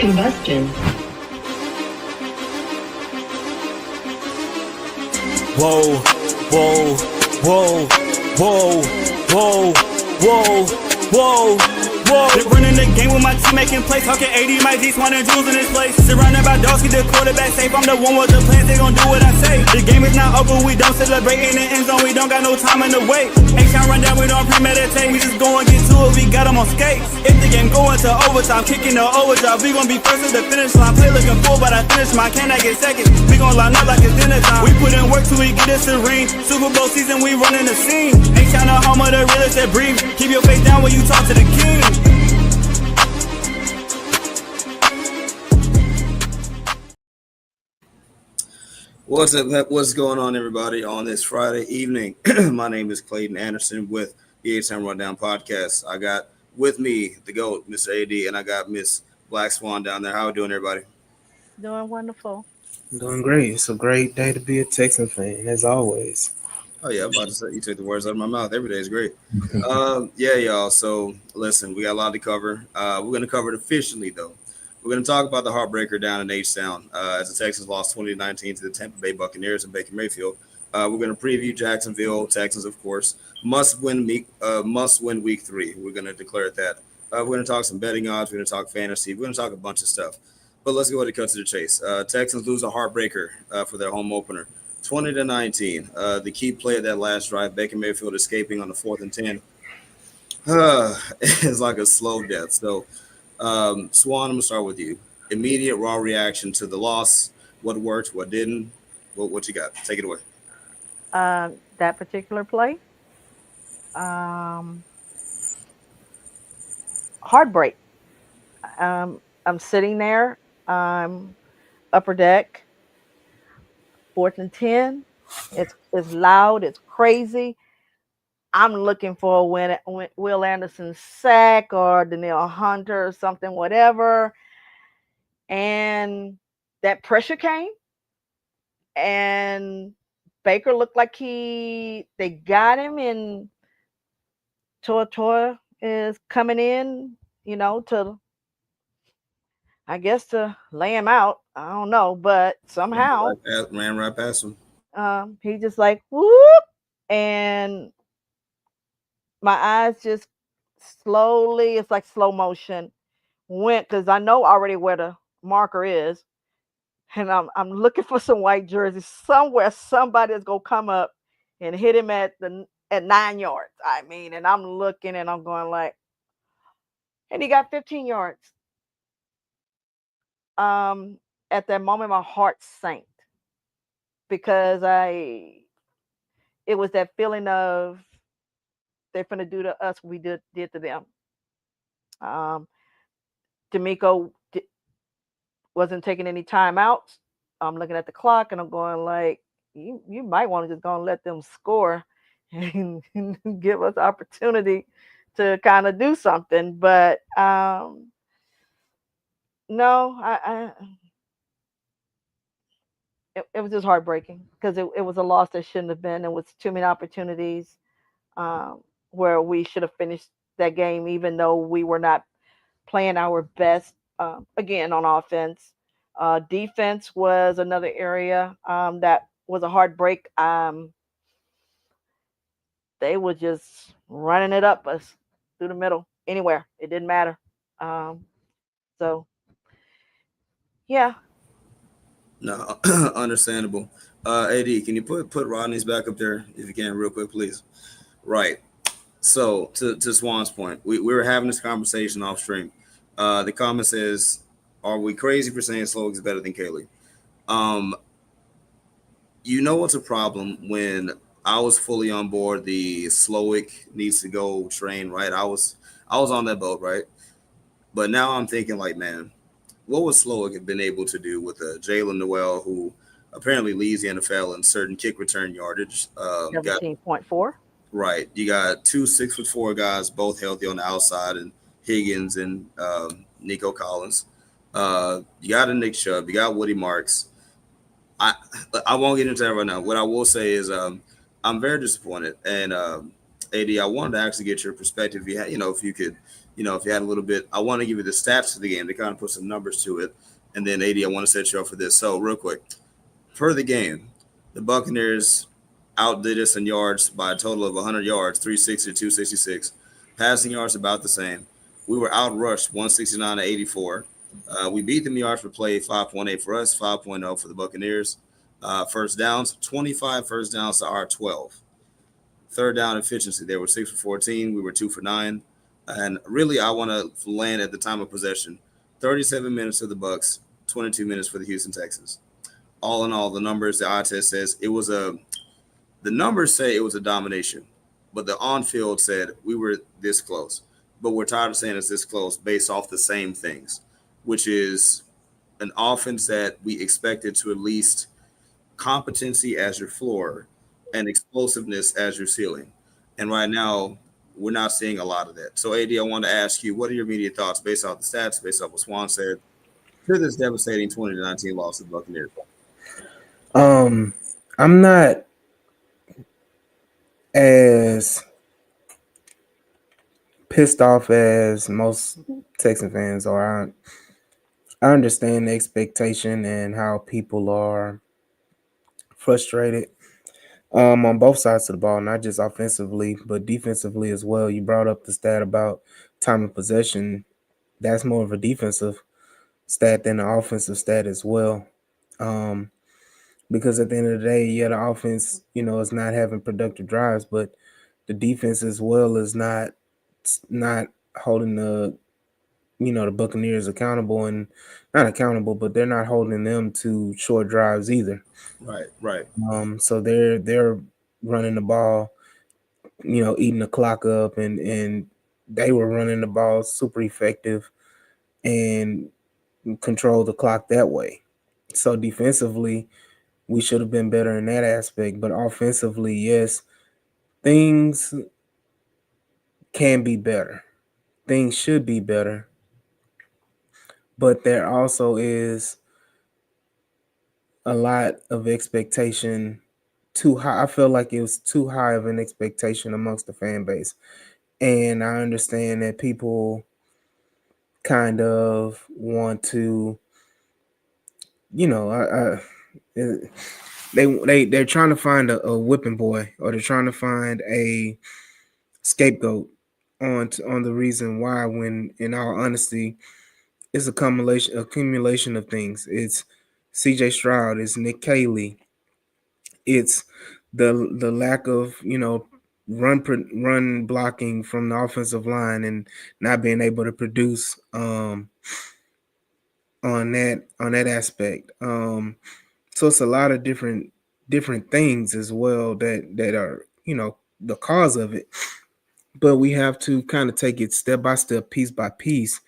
Combustion. Whoa, whoa, whoa, whoa, whoa, whoa, whoa, whoa. They're running the game with my team making plays. Talking 80, my G's, one and jewels in this place. Surrounded by dogs, keep the quarterback safe. I'm the one with the plans, they gon' do what I say. The game is not over, we don't celebrate in the end zone. We don't got no time in the wait. H-Town run down, we don't premeditate. We just go and get to it, we got them on skates. If the game going to overtime, kicking the overdrive, we gon' be first at the finish line. Play looking full, but I finish mine. Can I get second? We gon' line up like it's dinner time. We put in work till we get us a ring. Super Bowl season, we running the scene. H-Town the home of the realest that breathe. Keep your face down when you talk to the king. What's up? What's going on, everybody, on this Friday evening? My name is Clayton Anderson with the H-Town Rundown Podcast. I got with me the GOAT, Mr. AD, and I got Miss Black Swan down there. How are we doing, everybody? Doing wonderful. Doing great. It's a great day to be a Texans fan, as always. Oh, yeah, I'm about to say, you took the words out of my mouth. Every day is great. Yeah, y'all. So, listen, we got a lot to cover. We're going to cover it efficiently, though. We're going to talk about the heartbreaker down in H-Town as the Texans lost 2019 to the Tampa Bay Buccaneers and Baker Mayfield. We're going to preview Jacksonville, Texans, of course. Must win week 3. We're going to declare it that. We're going to talk some betting odds. We're going to talk fantasy. We're going to talk a bunch of stuff. But let's go ahead and cut to the chase. Texans lose a heartbreaker for their home opener, 20-19. The key play of that last drive, Baker Mayfield escaping on the 4th and 10, is like a slow death. So, Swan, I'm going to start with you. Immediate raw reaction to the loss. What worked, what didn't? What you got? Take it away. That particular play, heartbreak. I'm sitting there, upper deck, 4th and 10. It's loud, it's crazy. I'm looking for a Will Anderson sack or Danielle Hunter or something, whatever. And that pressure came, and Baker looked like they got him, and Toa is coming in, to lay him out. I don't know, but somehow Ran right past him. he just like whoop, and my eyes just slowly, it's like slow motion, went, because I know already where the marker is, and I'm looking for some white jerseys somewhere. Somebody is gonna come up and hit him at 9 yards. I mean, and I'm looking and I'm going like, and he got 15 yards. At that moment, my heart sank, because it was that feeling of they're finna do to us what we did to them. D'Amico wasn't taking any timeouts. I'm looking at the clock and I'm going like, you might want to just go and let them score and give us opportunity to kind of do something. But no, it was just heartbreaking, because it was a loss that shouldn't have been. There was too many opportunities where we should have finished that game, even though we were not playing our best. Again, on offense, defense was another area that was a heartbreak. They were just running it up us through the middle, anywhere. It didn't matter. So, yeah. No, understandable. AD, can you put Rodney's back up there if you can, real quick, please? Right. So to Swan's point, we were having this conversation off stream. The comment says, "Are we crazy for saying Slowick is better than Kaylee?" What's a problem when I was fully on board the Slowick needs to go train, right? I was on that boat, right? But now I'm thinking like, man, what would Slowick have been able to do with Jalen Noel, who apparently leads the NFL in certain kick return yardage? 17.4. Right. You got 2 6'4" guys, both healthy on the outside, and Higgins and Nico Collins. You got a Nick Chubb. You got Woody Marks. I won't get into that right now. What I will say is I'm very disappointed. And AD, I wanted to actually get your perspective. If you had, if you could, if you had a little bit, I want to give you the stats of the game to kind of put some numbers to it, and then AD, I want to set you up for this. So real quick, for the game, the Buccaneers outdid us in yards by a total of 100 yards, 360 to 266. Passing yards about the same. We were outrushed 169 to 84. We beat them yards per play, 5.8 for us, 5.0 for the Buccaneers. First downs, 25 first downs to our 12. Third down efficiency, they were 6 for 14. We were 2 for 9. And really, I want to land at the time of possession. 37 minutes for the Bucks, 22 minutes for the Houston Texans. All in all, the numbers, the eye test says the numbers say it was a domination, but the on field said we were this close. But we're tired of saying it's this close based off the same things, which is an offense that we expected to at least competency as your floor and explosiveness as your ceiling. And right now, we're not seeing a lot of that. So, AD, I want to ask you, what are your immediate thoughts based off the stats, based off what Swan said, to this devastating 2019 loss to the Buccaneers? I'm not as pissed off as most Texan fans are. I understand the expectation and how people are frustrated on both sides of the ball, not just offensively, but defensively as well. You brought up the stat about time of possession. That's more of a defensive stat than an offensive stat as well. Because at the end of the day, yeah, the offense, is not having productive drives, but the defense as well is not holding the Buccaneers accountable, and not accountable, but they're not holding them to short drives either. Right. So they're running the ball, eating the clock up, and they were running the ball super effective and control the clock that way. So defensively, we should have been better in that aspect, but offensively, yes, things can be better. Things should be better. But there also is a lot of expectation too high. I feel like it was too high of an expectation amongst the fan base. And I understand that people kind of want to, they're trying to find a whipping boy, or they're trying to find a scapegoat on the reason why, when in all honesty, it's a accumulation of things. It's CJ Stroud, it's Nick Caley, it's the lack of run blocking from the offensive line and not being able to produce on that aspect. So it's a lot of different things as well that are the cause of it. But we have to kind of take it step by step, piece by piece.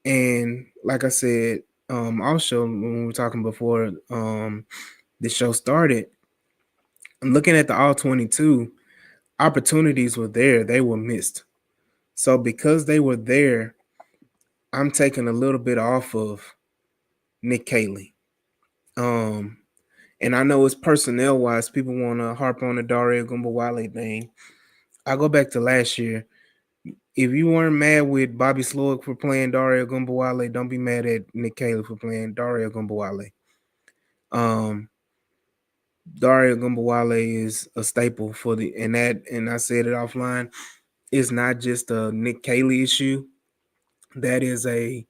And like I said, also when we were talking before the show started, I'm looking at the all 22 opportunities were there, they were missed. So because they were there, I'm taking a little bit off of Nick Caley. And I know it's personnel wise, people want to harp on the Dario Gumbawale thing. I go back to last year. If you weren't mad with Bobby Slowick for playing Dario Gumbawale, don't be mad at Nick Caley for playing Dario Gumbawale. Dario Gumbawale is a staple for and I said it offline, it's not just a Nick Caley issue. That is a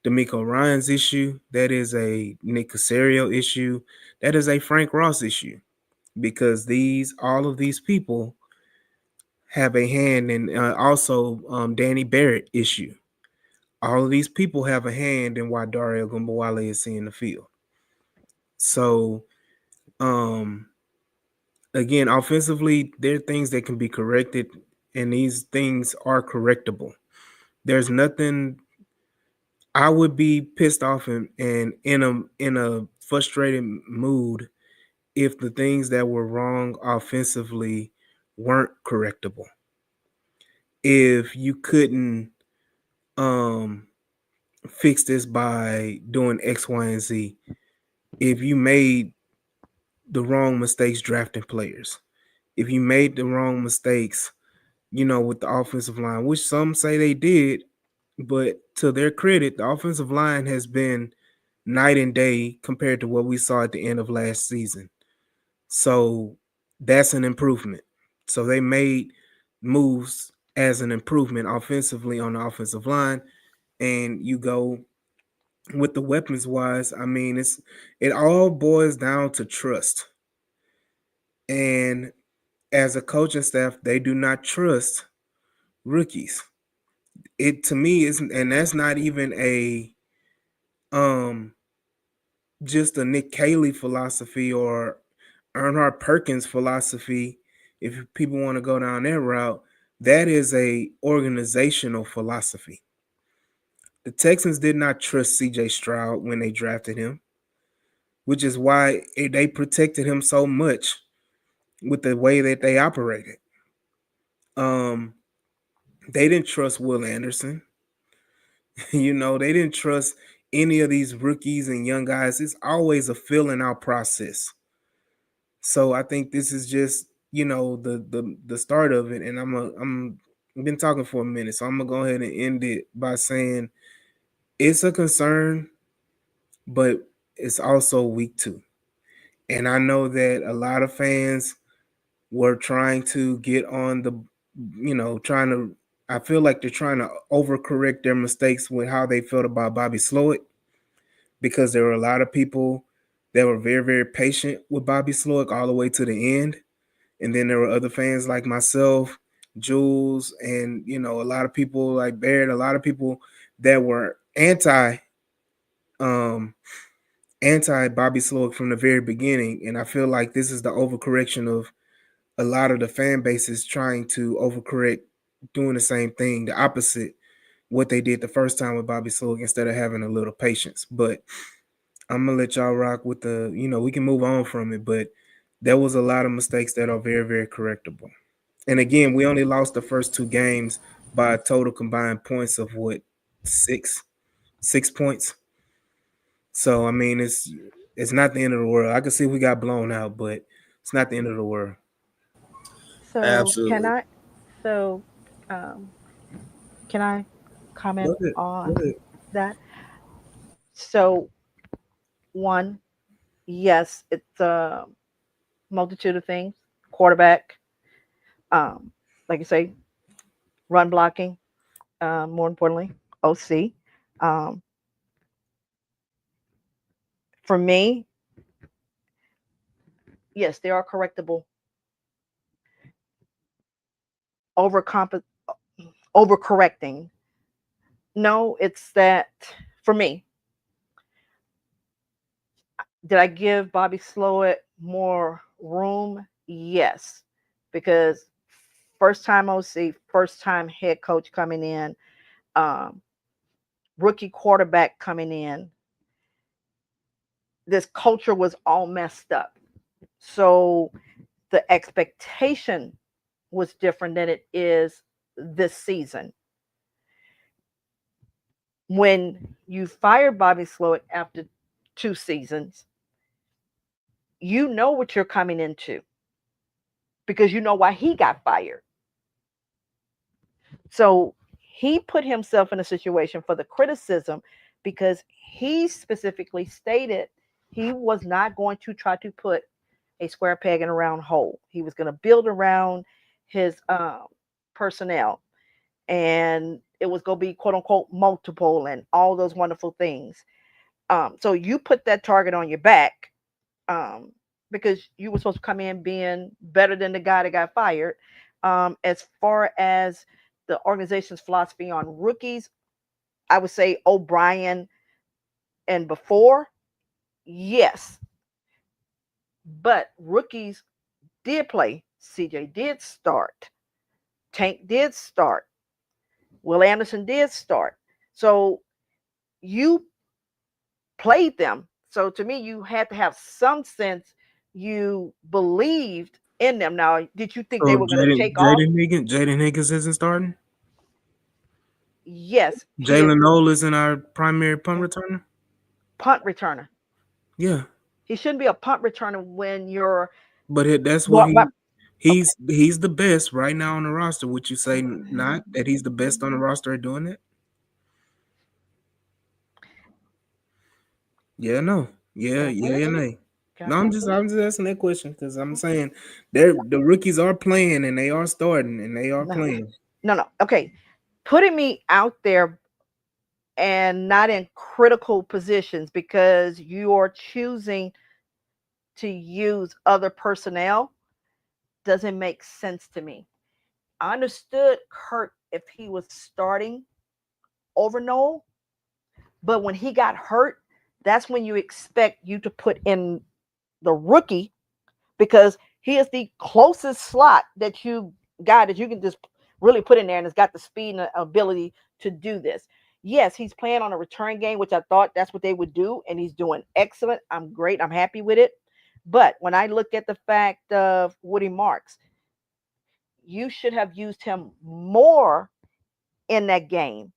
D'Amico Ryans issue. That is a Nick Caserio issue. That is a Frank Ross issue, because all of these people have a hand in, also Danny Barrett issue. All of these people have a hand in why Dario Gumbawale is seeing the field. So, again, offensively, there are things that can be corrected, and these things are correctable. There's nothing. I would be pissed off and in a frustrated mood if the things that were wrong offensively weren't correctable. If you couldn't fix this by doing X, Y, and Z, if you made the wrong mistakes drafting players, if you made the wrong mistakes with the offensive line, which some say they did, but to their credit, the offensive line has been night and day compared to what we saw at the end of last season. So that's an improvement. So they made moves as an improvement offensively on the offensive line. And you go with the weapons wise, I mean, it all boils down to trust. And as a coaching staff, they do not trust rookies. It to me isn't, and that's not even a um just a Nick Caley philosophy or Earnhardt Perkins philosophy. If people want to go down that route, that is a organizational philosophy. The Texans did not trust CJ Stroud when they drafted him, which is why they protected him so much with the way that they operated. Um, they didn't trust Will Anderson. They didn't trust any of these rookies and young guys. It's always a filling out process. So I think this is just the start of it, and I've been talking for a minute, so I'm gonna go ahead and end it by saying it's a concern, but it's also week 2, and I know that a lot of fans were trying to get on the, trying to. I feel like they're trying to overcorrect their mistakes with how they felt about Bobby Slowick, because there were a lot of people that were very, very patient with Bobby Slowick all the way to the end. And then there were other fans like myself, Jules, and a lot of people like Barrett, a lot of people that were anti Bobby Slowick from the very beginning. And I feel like this is the overcorrection of a lot of the fan bases trying to overcorrect, doing the same thing, the opposite what they did the first time with Bobby Slowick, instead of having a little patience. But I'm gonna let y'all rock with we can move on from it, but there was a lot of mistakes that are very, very correctable. And again, we only lost the first 2 games by a total combined points of what, 6 points. So I mean, it's not the end of the world. I can see we got blown out, but it's not the end of the world. So can Absolutely. I? So um, can I comment Go ahead. Go on ahead. that? So one, yes, it's a multitude of things. Quarterback, um, like you say, run blocking. More importantly, OC. Um, for me, yes, they are correctable. Overcomp- overcorrecting. No, it's that for me. Did I give Bobby Slowick more room? Yes, because first time OC, first time head coach coming in, um, rookie quarterback coming in. This culture was all messed up. So the expectation was different than it is this season. When you fired Bobby Slowick after 2 seasons, you know what you're coming into because you know why he got fired. So he put himself in a situation for the criticism because he specifically stated he was not going to try to put a square peg in a round hole. He was going to build around his personnel, and it was going to be quote unquote multiple and all those wonderful things. So you put that target on your back um, because you were supposed to come in being better than the guy that got fired. As far as the organization's philosophy on rookies, I would say O'Brien and before, yes, but rookies did play. CJ did start. Tank did start. Will Anderson did start. So you played them. So to me, you had to have some sense you believed in them. Now, did you think they So were going to Jaden take off? Jaden Higgins isn't starting. Yes, he is Jalen Noel isn't our primary punt returner. punt returner. Yeah, He shouldn't be a punt returner when you're but that's what well, He's the best right now on the roster. Would you say not that he's the best on the roster at doing it? Yeah, no. Yeah, yeah, nay. No, I'm just asking that question because I'm saying the rookies are playing and they are starting and they are playing. No. Okay. Putting me out there and not in critical positions because you are choosing to use other personnel doesn't make sense to me. I understood Kurt if he was starting over Noel, but when he got hurt, that's when you expect you to put in the rookie because he is the closest slot that you got that you can just really put in there and it's got the speed and the ability to do this. Yes, he's playing on a return game, which I thought that's what they would do, and he's doing excellent. I'm great. I'm happy with it. But when I look at the fact of Woody Marks, you should have used him more in that game.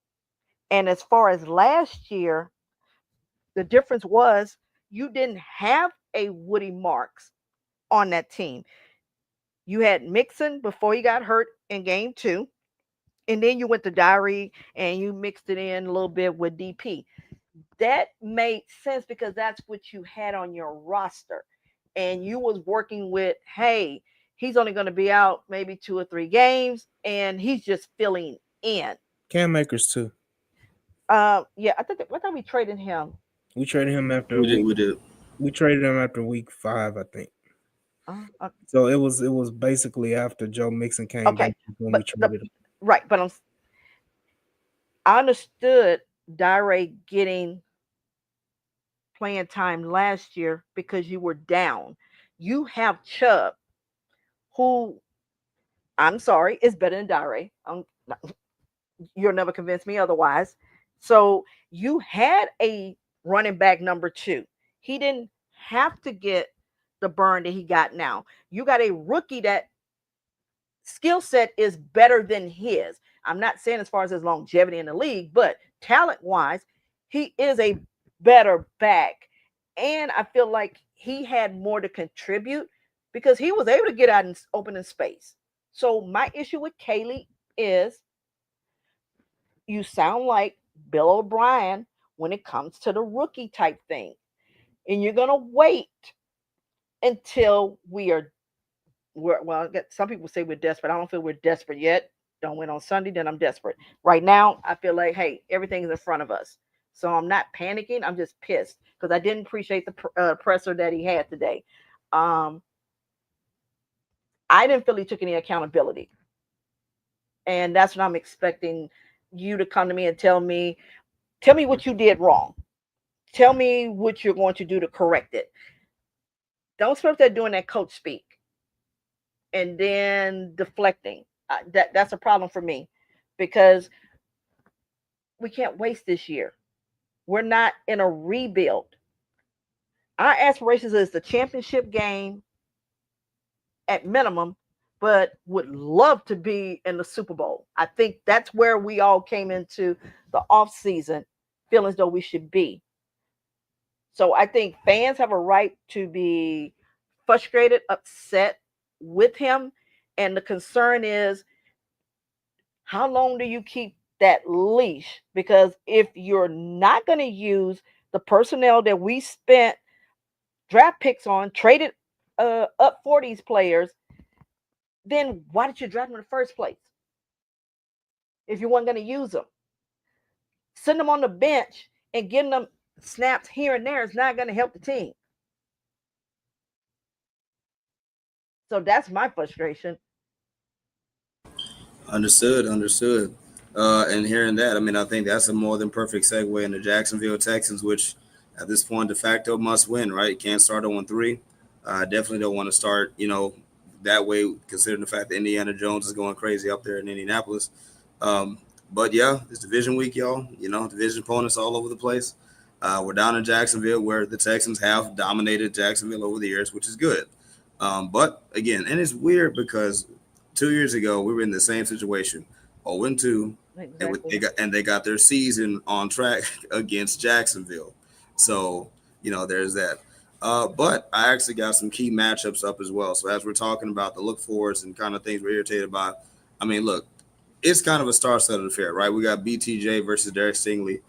And as far as last year, the difference was you didn't have a Woody Marks on that team. You had Mixon before he got hurt in game two, and then you went to Diary and you mixed it in a little bit with DP. That made sense because that's what you had on your roster. And you was working with, hey, he's only going to be out maybe 2 or 3 games, and he's just filling in. Cam Akers too. Yeah, I thought we traded him. We traded him after We did. week. We did. We traded him after week 5, I think. Uh, So it was basically after Joe Mixon came okay, back when we but traded him. right, but I understood Dire getting playing time last year because you were down. You have Chubb, who I'm sorry is better than Dire. You'll never convince me otherwise. So you had a running back number two. He didn't have to get the burn that he got now. You got a rookie that skill set is better than his. I'm not saying as far as his longevity in the league, but talent wise, he is a better back. And I feel like he had more to contribute because he was able to get out and open in space. So my issue with Kaylee is you sound like Bill O'Brien when it comes to the rookie type thing. And you're going to wait until well, some people say we're desperate. I don't feel we're desperate yet. Don't win on Sunday, then I'm desperate. Right now, I feel like, hey, everything's in front of us. So I'm not panicking. I'm just pissed because I didn't appreciate the presser that he had today. Um, I didn't feel he took any accountability. And that's what I'm expecting you to come to me and tell me what you did wrong. Tell me what you're going to do to correct it. Don't start there doing that coach speak and then deflecting. That's a problem for me because we can't waste this year. We're not in a rebuild. Our aspirations is the championship game at minimum, but would love to be in the Super Bowl. I think that's where we all came into the off season feeling as though we should be. So I think fans have a right to be frustrated, upset with him. And the concern is how long do you keep that leash? Because if you're not going to use the personnel that we spent draft picks on, traded up for these players, then why did you draft them in the first place? If you weren't going to use them, send them on the bench and getting them snaps here and there is not going to help the team. So that's my frustration. Understood. Understood. And hearing that, I mean, I think that's a more than perfect segue into Jacksonville Texans, which at this point de facto must win. Right? You can't start 0-3. Definitely don't want to start, that way, considering the fact that Indiana Jones is going crazy up there in Indianapolis. Um, but yeah, it's division week, y'all. Division opponents all over the place. We're down in Jacksonville, where the Texans have dominated Jacksonville over the years, which is good. But again, and it's weird because 2 years ago we were in the same situation, 0-2, Exactly. and they got their season on track against Jacksonville. So there's that. But I actually got some key matchups up as well. So as we're talking about the look forwards and kind of things we're irritated by, I mean, look, it's kind of a star-studded affair, right? We got BTJ versus Derek Stingley,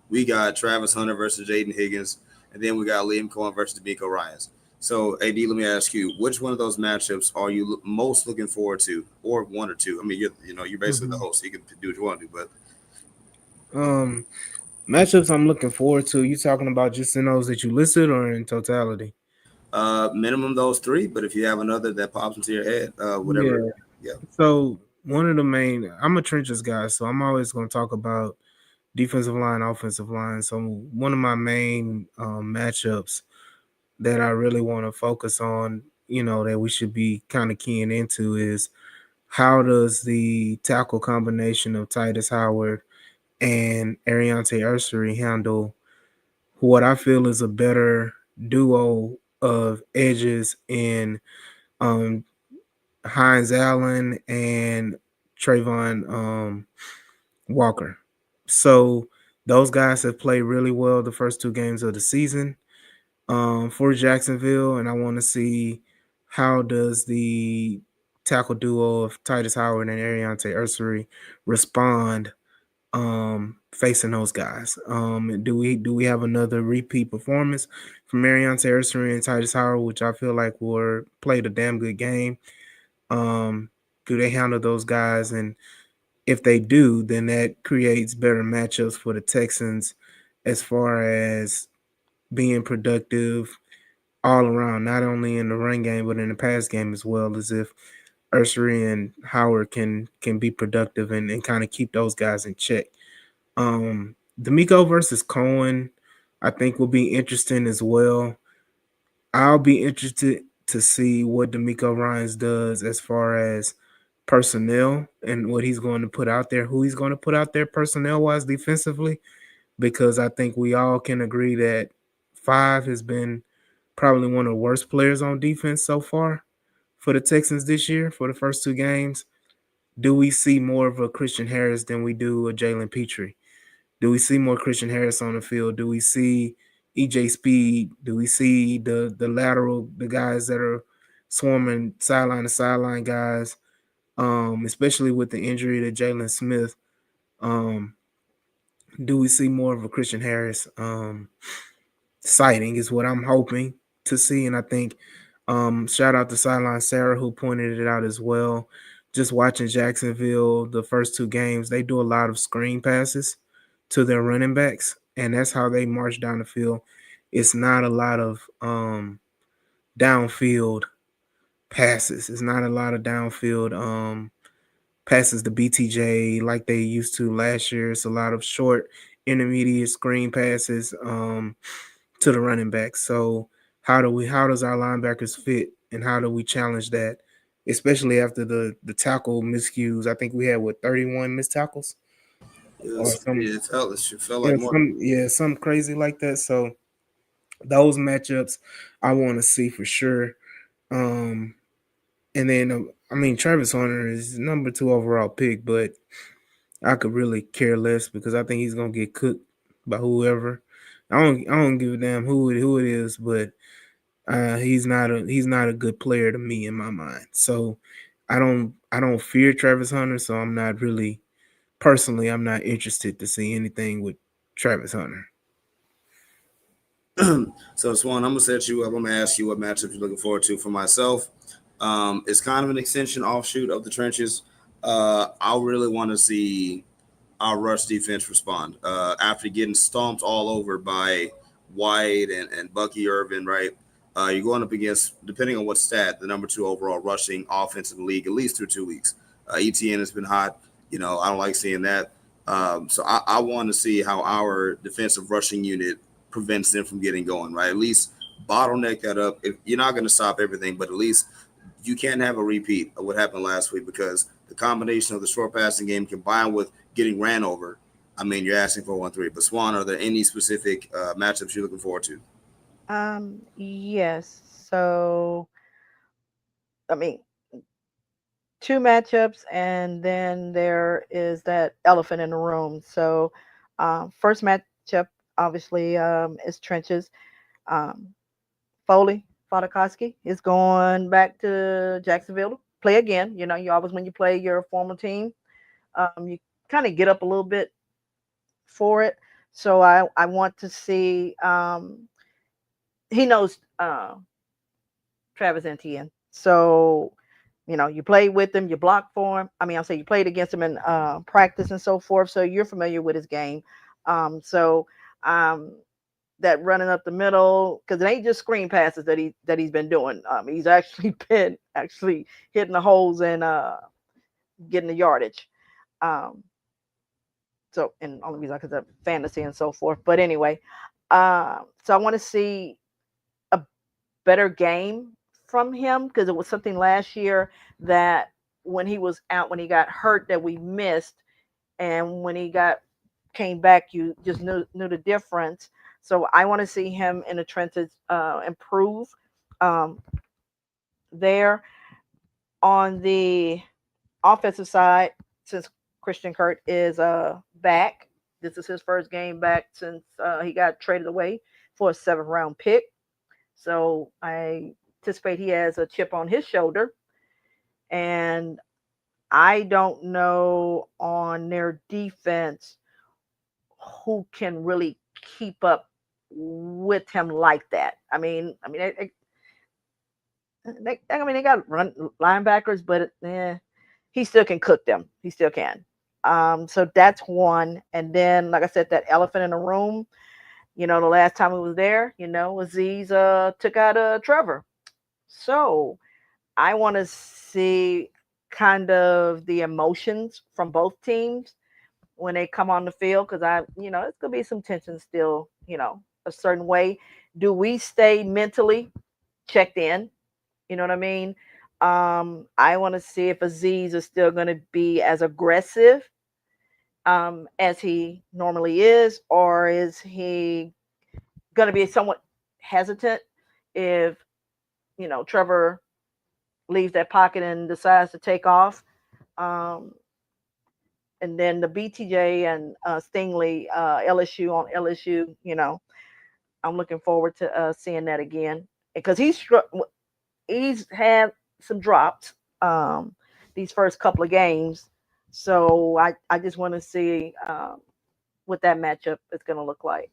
we got Travis Hunter versus Jaden Higgins, and then we got Liam Cohen versus D'Amico Ryans. So, AD, let me ask you, which one of those matchups are you most looking forward to, or one or two? I mean, you're basically the Mhm. host, so you can do what you want to do. But Um, Matchups I'm looking forward to. You talking about just in those that you listed or in totality? minimum those three. But if you have another that pops into your head, whatever, Yeah. yeah. So one of the main, I'm a trenches guy, so I'm always going to talk about defensive line, offensive line. So one of my main matchups that I really want to focus on, that we should be kind of keying into is how does the tackle combination of Titus Howard and Ariante Ursery handle what I feel is a better duo of edges in um, Hines Allen and Trayvon Walker. So those guys have played really well the first two games of the season for Jacksonville, and I want to see how does the tackle duo of Titus Howard and Ariante Ursery respond facing those guys. Do we have another repeat performance from Marion Terry and Titus Howard, which I feel like were played a damn good game. Um, do they handle those guys? And if they do, then that creates better matchups for the Texans as far as being productive all around, not only in the run game but in the pass game as well. As if Ursery and Howard can be productive and kind of keep those guys in check. D'Amico versus Cohen, I think will be interesting as well. I'll be interested to see what D'Amico Ryans does as far as personnel and what he's going to put out there, who he's going to put out there personnel wise defensively, because I think we all can agree that Five has been probably one of the worst players on defense so far for the Texans this year for the first two games. Do we see more of a Christian Harris than we do a Jalen Petrie? Do we see more Christian Harris on the field? Do we see EJ Speed? Do we see the lateral, the guys that are swarming sideline to sideline guys, especially with the injury to Jalen Smith? Um, do we see more of a Christian Harris sighting is what I'm hoping to see. And I think shout out to Sideline Sarah who pointed it out as well. Just watching Jacksonville the first two games, they do a lot of screen passes to their running backs, and that's how they march down the field. It's not a lot of downfield passes. It's not a lot of downfield passes to BTJ like they used to last year. It's a lot of short, intermediate screen passes to the running back. So how does our linebackers fit and how do we challenge that? Especially after the tackle miscues. I think we had 31 missed tackles or some It felt like more. some crazy like that. So those matchups I want to see for sure. Um and then I mean Travis Hunter is number 2 overall pick, but I could really care less because I think he's gonna get cooked by whoever. I don't give a damn who it is, but he's not a good player to me in my mind. So I don't fear Travis Hunter. So I'm not really personally I'm not interested to see anything with Travis Hunter. So, Swan, I'm gonna set you up. I'm gonna ask you what matchup you're looking forward to. For myself, it's kind of an extension offshoot of the trenches. I really want to see our rush defense respond after getting stomped all over by White and Bucky Irvin. Right, you're going up against, depending on what stat, the number 2 overall rushing offense in the league, at least through 2 weeks. ETN has been hot. I don't like seeing that. So I want to see how our defensive rushing unit prevents them from getting going. Right, at least bottleneck that up. If you're not going to stop everything, but at least you can't have a repeat of what happened last week, because the combination of the short passing game combined with getting ran over, I mean, you're asking for 1-3. But Swan, are there any specific matchups you're looking forward to? Yes. So, I mean, two matchups, and then there is that elephant in the room. So, first matchup obviously is trenches. Um, Foley Fadakowski is going back to Jacksonville to play again. You know, you always when you play your former team, you kind of get up a little bit for it. So I want to see. He knows Travis Etienne. So, you know, you played with him, you blocked for him. I mean, I'll say you played against him in practice and so forth. So you're familiar with his game. So um, that running up the middle, because it ain't just screen passes that he's been doing. He's actually been actually hitting the holes and getting the yardage. Um, so and only reason because of fantasy and so forth. But anyway, so I want to see a better game from him because it was something last year that when he was out, when he got hurt, that we missed, and when he got came back, you just knew the difference. So I want to see him in the trenches improve um, there on the offensive side since Christian Kirk is back. This is his first game back since he got traded away for a 7th round pick. So I anticipate he has a chip on his shoulder. And I don't know on their defense who can really keep up with him like that. They got run linebackers, but he still can cook them. He still can. So that's one. And then, like I said, that elephant in the room. You know, the last time he was there, you know, Aziz took out Trevor. So I want to see kind of the emotions from both teams when they come on the field because it's gonna be some tension still. You know, a certain way. Do we stay mentally checked in? You know what I mean? I want to see if Aziz is still going to be as aggressive as he normally is, or is he going to be somewhat hesitant if Trevor leaves that pocket and decides to take off. Um, and then the BTJ and Stingley LSU on LSU, I'm looking forward to seeing that again because he's had some drops these first couple of games. So I just want to see what that matchup is going to look like.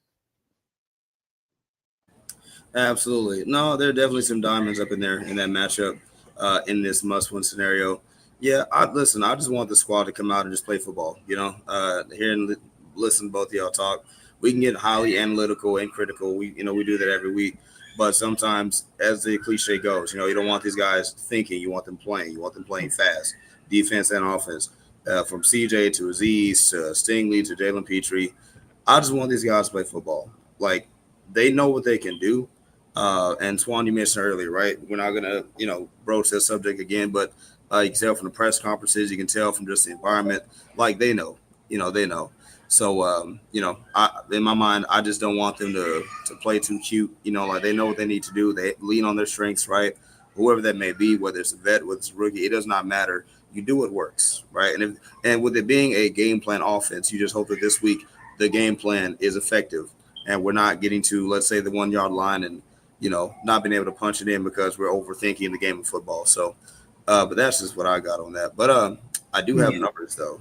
Absolutely. No, there are definitely some diamonds up in there in that matchup in this must-win scenario. Yeah, listen. I just want the squad to come out and just play football. Hear and listen to both of y'all talk. We can get highly analytical and critical. We do that every week. But sometimes, as the cliche goes, you don't want these guys thinking. You want them playing. You want them playing fast, defense and offense. From CJ to Aziz to Stingley to Jalen Petrie, I just want these guys to play football. Like they know what they can do. And Swan, you mentioned earlier, right? We're not gonna, broach that subject again, but you can tell from the press conferences, you can tell from just the environment, like they know. So, in my mind, I just don't want them to play too cute. Like they know what they need to do. They lean on their strengths, right? Whoever that may be, whether it's a vet, whether it's a rookie, it does not matter. You do what works, right? And with it being a game plan offense, you just hope that this week the game plan is effective and we're not getting to, let's say, the 1 yard line and not being able to punch it in because we're overthinking the game of football. So, but that's just what I got on that. But I do have numbers though.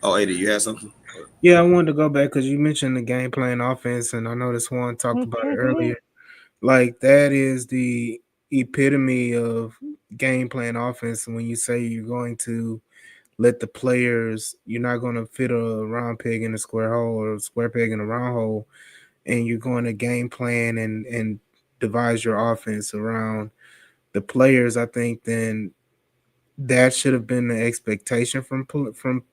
Oh, Ada, you had something? Yeah, I wanted to go back because you mentioned the game plan offense, and I know this one talked about it earlier. Like that is the epitome of game plan offense. When you say you're going to let the players, you're not going to fit a round peg in a square hole or a square peg in a round hole, and you're going to game plan and devise your offense around the players. I think then that should have been the expectation from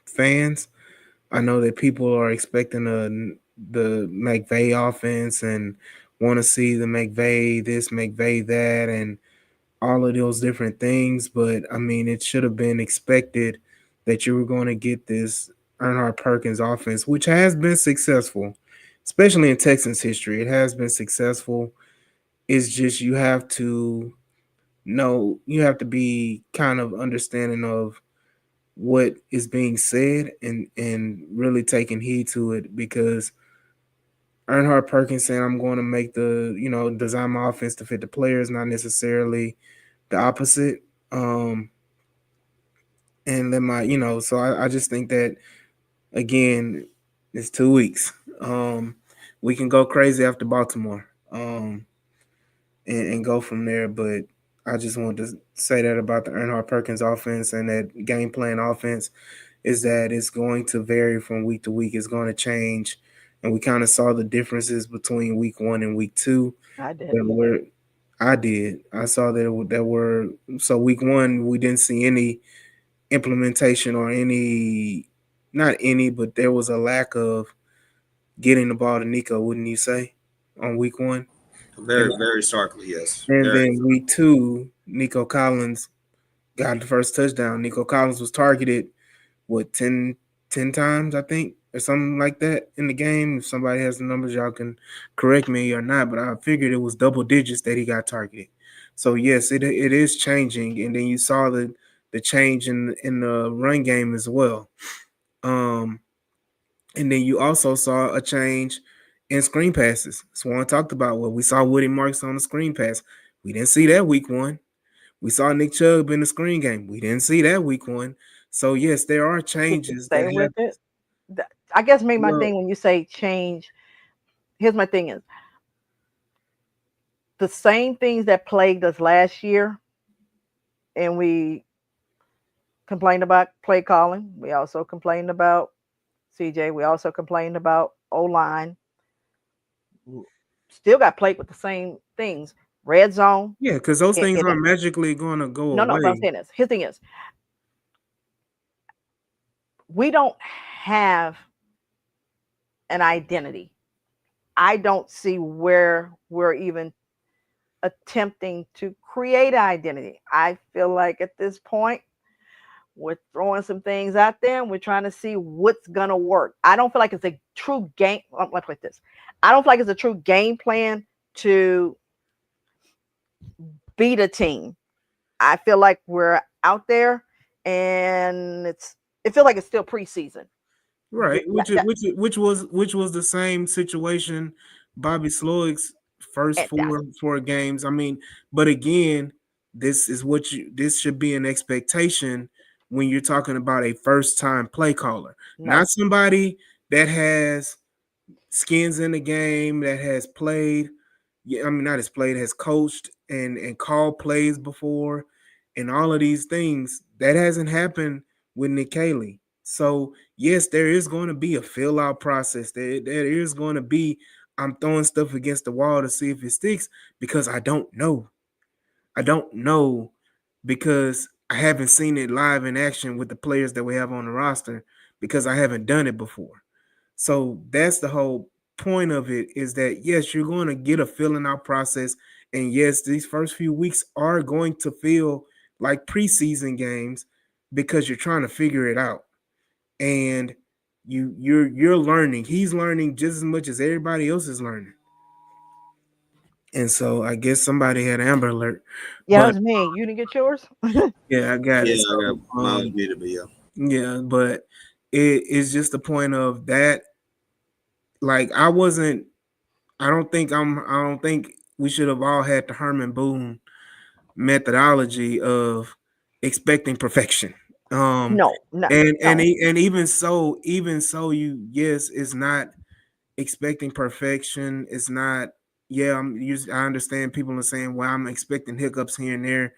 fans. I know that people are expecting the McVay offense and want to see the McVay this, McVay that, and all of those different things. But I mean, it should have been expected that you were going to get this Earnhardt Perkins offense, which has been successful, especially in Texans history. It has been successful. It's just you have to be kind of understanding of what is being said and really taking heed to it because Earnhardt Perkins saying I'm going to make design my offense to fit the players, not necessarily the opposite. And then so I just think that again, it's 2 weeks. We can go crazy after Baltimore, and go from there. But I just wanted to say that about the Earnhardt Perkins offense and that game plan offense is that it's going to vary from week to week. It's going to change. And we kind of saw the differences between week 1 and week 2. I didn't. I did. I saw so week 1 we didn't see any implementation or not any, but there was a lack of getting the ball to Nico, wouldn't you say, on week 1? Very, very starkly, yes. And Very. then week 2, Nico Collins got the first touchdown. Nico Collins was targeted, 10 times, I think, or something like that in the game. If somebody has the numbers, y'all can correct me or not, but I figured it was double digits that he got targeted. So, yes, it is changing. And then you saw the change in the run game as well. And then you also saw a change in screen passes. Swan talked about what we saw Woody Marks on the screen pass. We didn't see that week 1. We saw Nick Chubb in the screen game. We didn't see that week 1. So yes, there are Did you changes that stay with have. it? I guess maybe my Well, thing when you say change, here's my thing is the same things that plagued us last year, and we complained about play calling. We also complained about CJ. We also complained about O line. Still got plagued with the same things. Red zone. yeah, because those It, things it, aren't magically going to go no, but I'm away. saying this. His thing is, we don't have an identity. I don't see where we're even attempting to create an identity. I feel like at this point, we're throwing some things out there and we're trying to see what's going to work. I don't feel like it's a true game. Let's like this. I don't feel like it's a true game plan to beat a team. I feel like we're out there and it feels like it's still preseason. Right, which was the same situation Bobby Slowick's first four games. I mean, but again, this should be an expectation when you're talking about a first time play caller, not somebody that has skins in the game, that has played. Yeah, I mean, not has played, has coached and called plays before, and all of these things that hasn't happened with Nick Caley. So yes, there is going to be a fill out process. There is going to be. I'm throwing stuff against the wall to see if it sticks because I don't know. I don't know because I haven't seen it live in action with the players that we have on the roster because I haven't done it before. So that's the whole point of it is that, yes, you're going to get a filling out process. And yes, these first few weeks are going to feel like preseason games because you're trying to figure it out. And you're learning. He's learning just as much as everybody else is learning. And so I guess somebody had Amber Alert. Yeah, But that was me. You didn't get yours? yeah, I got Yeah, it. I got So mine's muted, but yeah. yeah, but it's just the point of that. Like I don't think we should have all had the Herman Boone methodology of expecting perfection. No, no, And no. even so, it's not expecting perfection. It's not. Yeah, I understand people are saying, "Well, I'm expecting hiccups here and there,"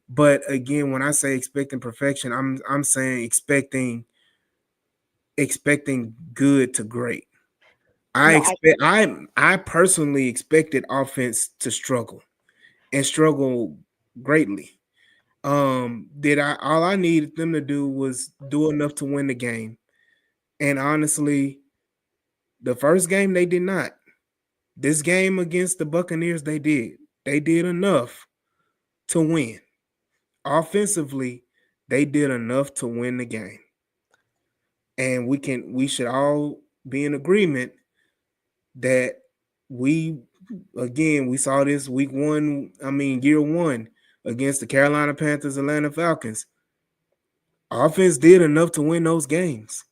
but again, when I say expecting perfection, I'm saying expecting good to great. No, I personally expected offense to struggle and struggle greatly. Did I all I needed them to do was do enough to win the game. And honestly, the first game they did not. This game against the Buccaneers, they did. They did enough to win. Offensively, they did enough to win the game. And we should all be in agreement that we we saw this year 1 against the Carolina Panthers, Atlanta Falcons. Offense did enough to win those games.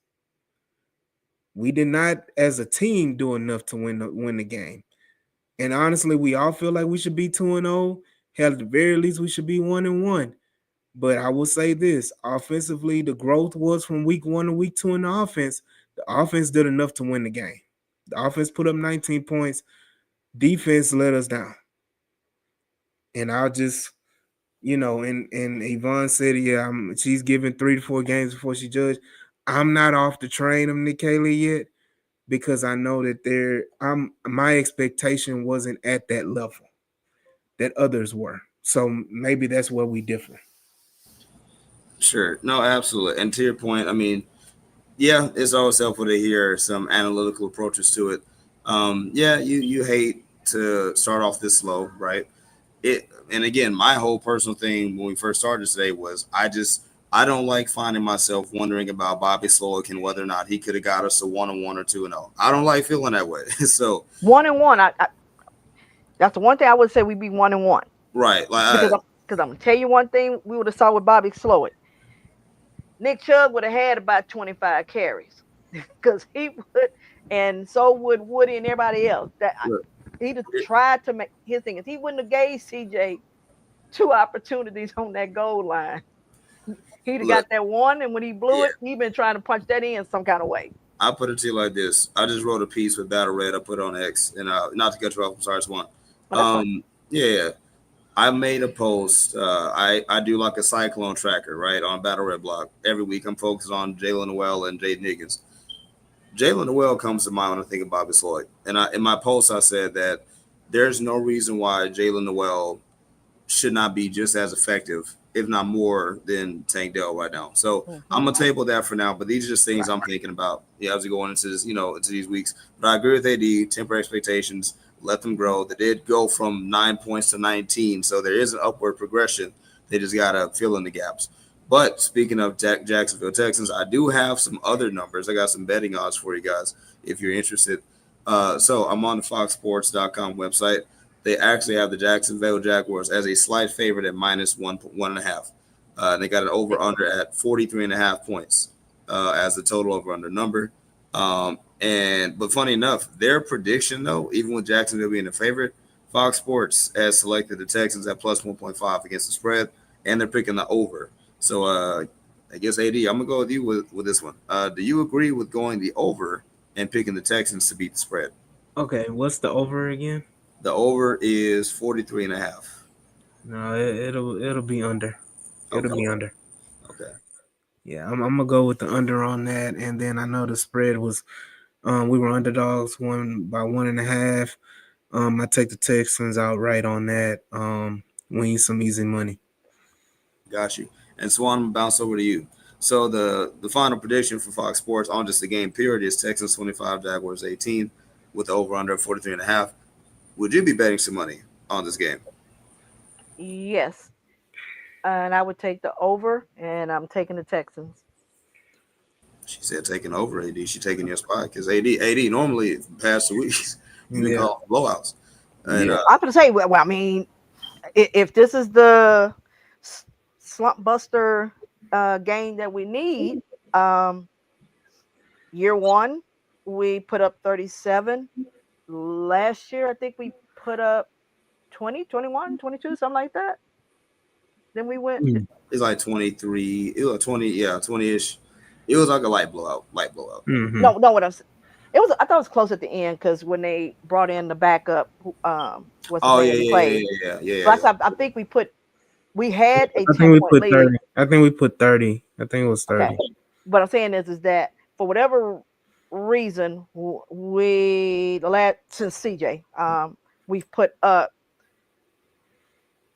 We did not, as a team, do enough to win the game. And honestly, we all feel like we should be 2-0. Hell, at the very least, we should be 1-1. But I will say this: offensively, the growth was from week 1 to week 2 in the offense. The offense did enough to win the game. The offense put up 19 points. Defense let us down. And I'll just, and Yvonne said, yeah, she's given 3 to 4 games before she judged. I'm not off the train of Nick Haley yet because I know that my expectation wasn't at that level that others were. So maybe that's where we differ. Sure. No, absolutely. And to your point, I mean, yeah, it's always helpful to hear some analytical approaches to it. Yeah, you hate to start off this slow, right? And again, my whole personal thing when we first started today was I don't like finding myself wondering about Bobby Slowick and whether or not he could have got us a 1-1 or 2-0. I don't like feeling that way. So 1-1. That's the one thing I would say we'd be 1-1 right, because I'm gonna tell you one thing we would have saw with Bobby Slowick. Nick Chubb would have had about 25 carries because he would, and so would Woody and everybody else. He'd have tried to make his thing. If he wouldn't have gave CJ 2 opportunities on that goal line, he'd have got that one. And when he blew it, he'd been trying to punch that in some kind of way. I put it to you like this: I just wrote a piece with Battle Red. I put on X, and not to cut you off. I'm sorry, it's one. Yeah. I made a post. I do like a cyclone tracker, right, on Battle Red Block. Every week I'm focused on Jalen Noel and Jaden Higgins. Jalen Noel comes to mind when I think of Bobby Sloyd. And in my post, I said that there's no reason why Jalen Noel should not be just as effective, if not more, than Tank Dell right now. So I'm gonna table that for now. But these are just things I'm thinking about. Yeah, as we go into this, into these weeks. But I agree with AD. Temper expectations. Let them grow. They did go from 9 points to 19, so there is an upward progression. They just gotta fill in the gaps. But speaking of Jacksonville Texans, I do have some other numbers. I got some betting odds for you guys if you're interested. So I'm on the FoxSports.com website. They actually have the Jacksonville Jaguars as a slight favorite at minus 1.5. They got an over under at 43.5 points as the total over under number. But funny enough, their prediction though, even with Jacksonville being a favorite, Fox Sports has selected the Texans at plus 1.5 against the spread, and they're picking the over. So I guess AD, I'm gonna go with you with this one. Do you agree with going the over and picking the Texans to beat the spread? Okay, what's the over again? The over is 43.5. No, it'll be under. It'll be under. Okay. Yeah, I'm gonna go with the under on that, and then I know the spread was, we were underdogs by 1.5. I take the Texans outright on that. Win some easy money. Got you. And Swan, I'm gonna bounce over to you. So the final prediction for Fox Sports on just the game period is Texans 25, Jaguars 18, with the over under 43.5. Would you be betting some money on this game? Yes, and I would take the over, and I'm taking the Texans. She said taking over AD. She taking your spot because AD normally past 2 weeks you've been calling blowouts. And I'm gonna say, well, I mean, if this is the slump buster game that we need, year one we put up 37. Last year I think we put up 20, 21, 22, something like that. Then we went. it's like 23. It was 20, 20-ish. It was like a light blowout. Mm-hmm. No, what I was. It was. I thought it was close at the end because when they brought in the backup, what's the name? Yeah. So I think we had a I think we 10-point put lead. 30. I think we put 30. I think it was 30. Okay. What I'm saying is that for whatever reason, we the last since CJ, we've put up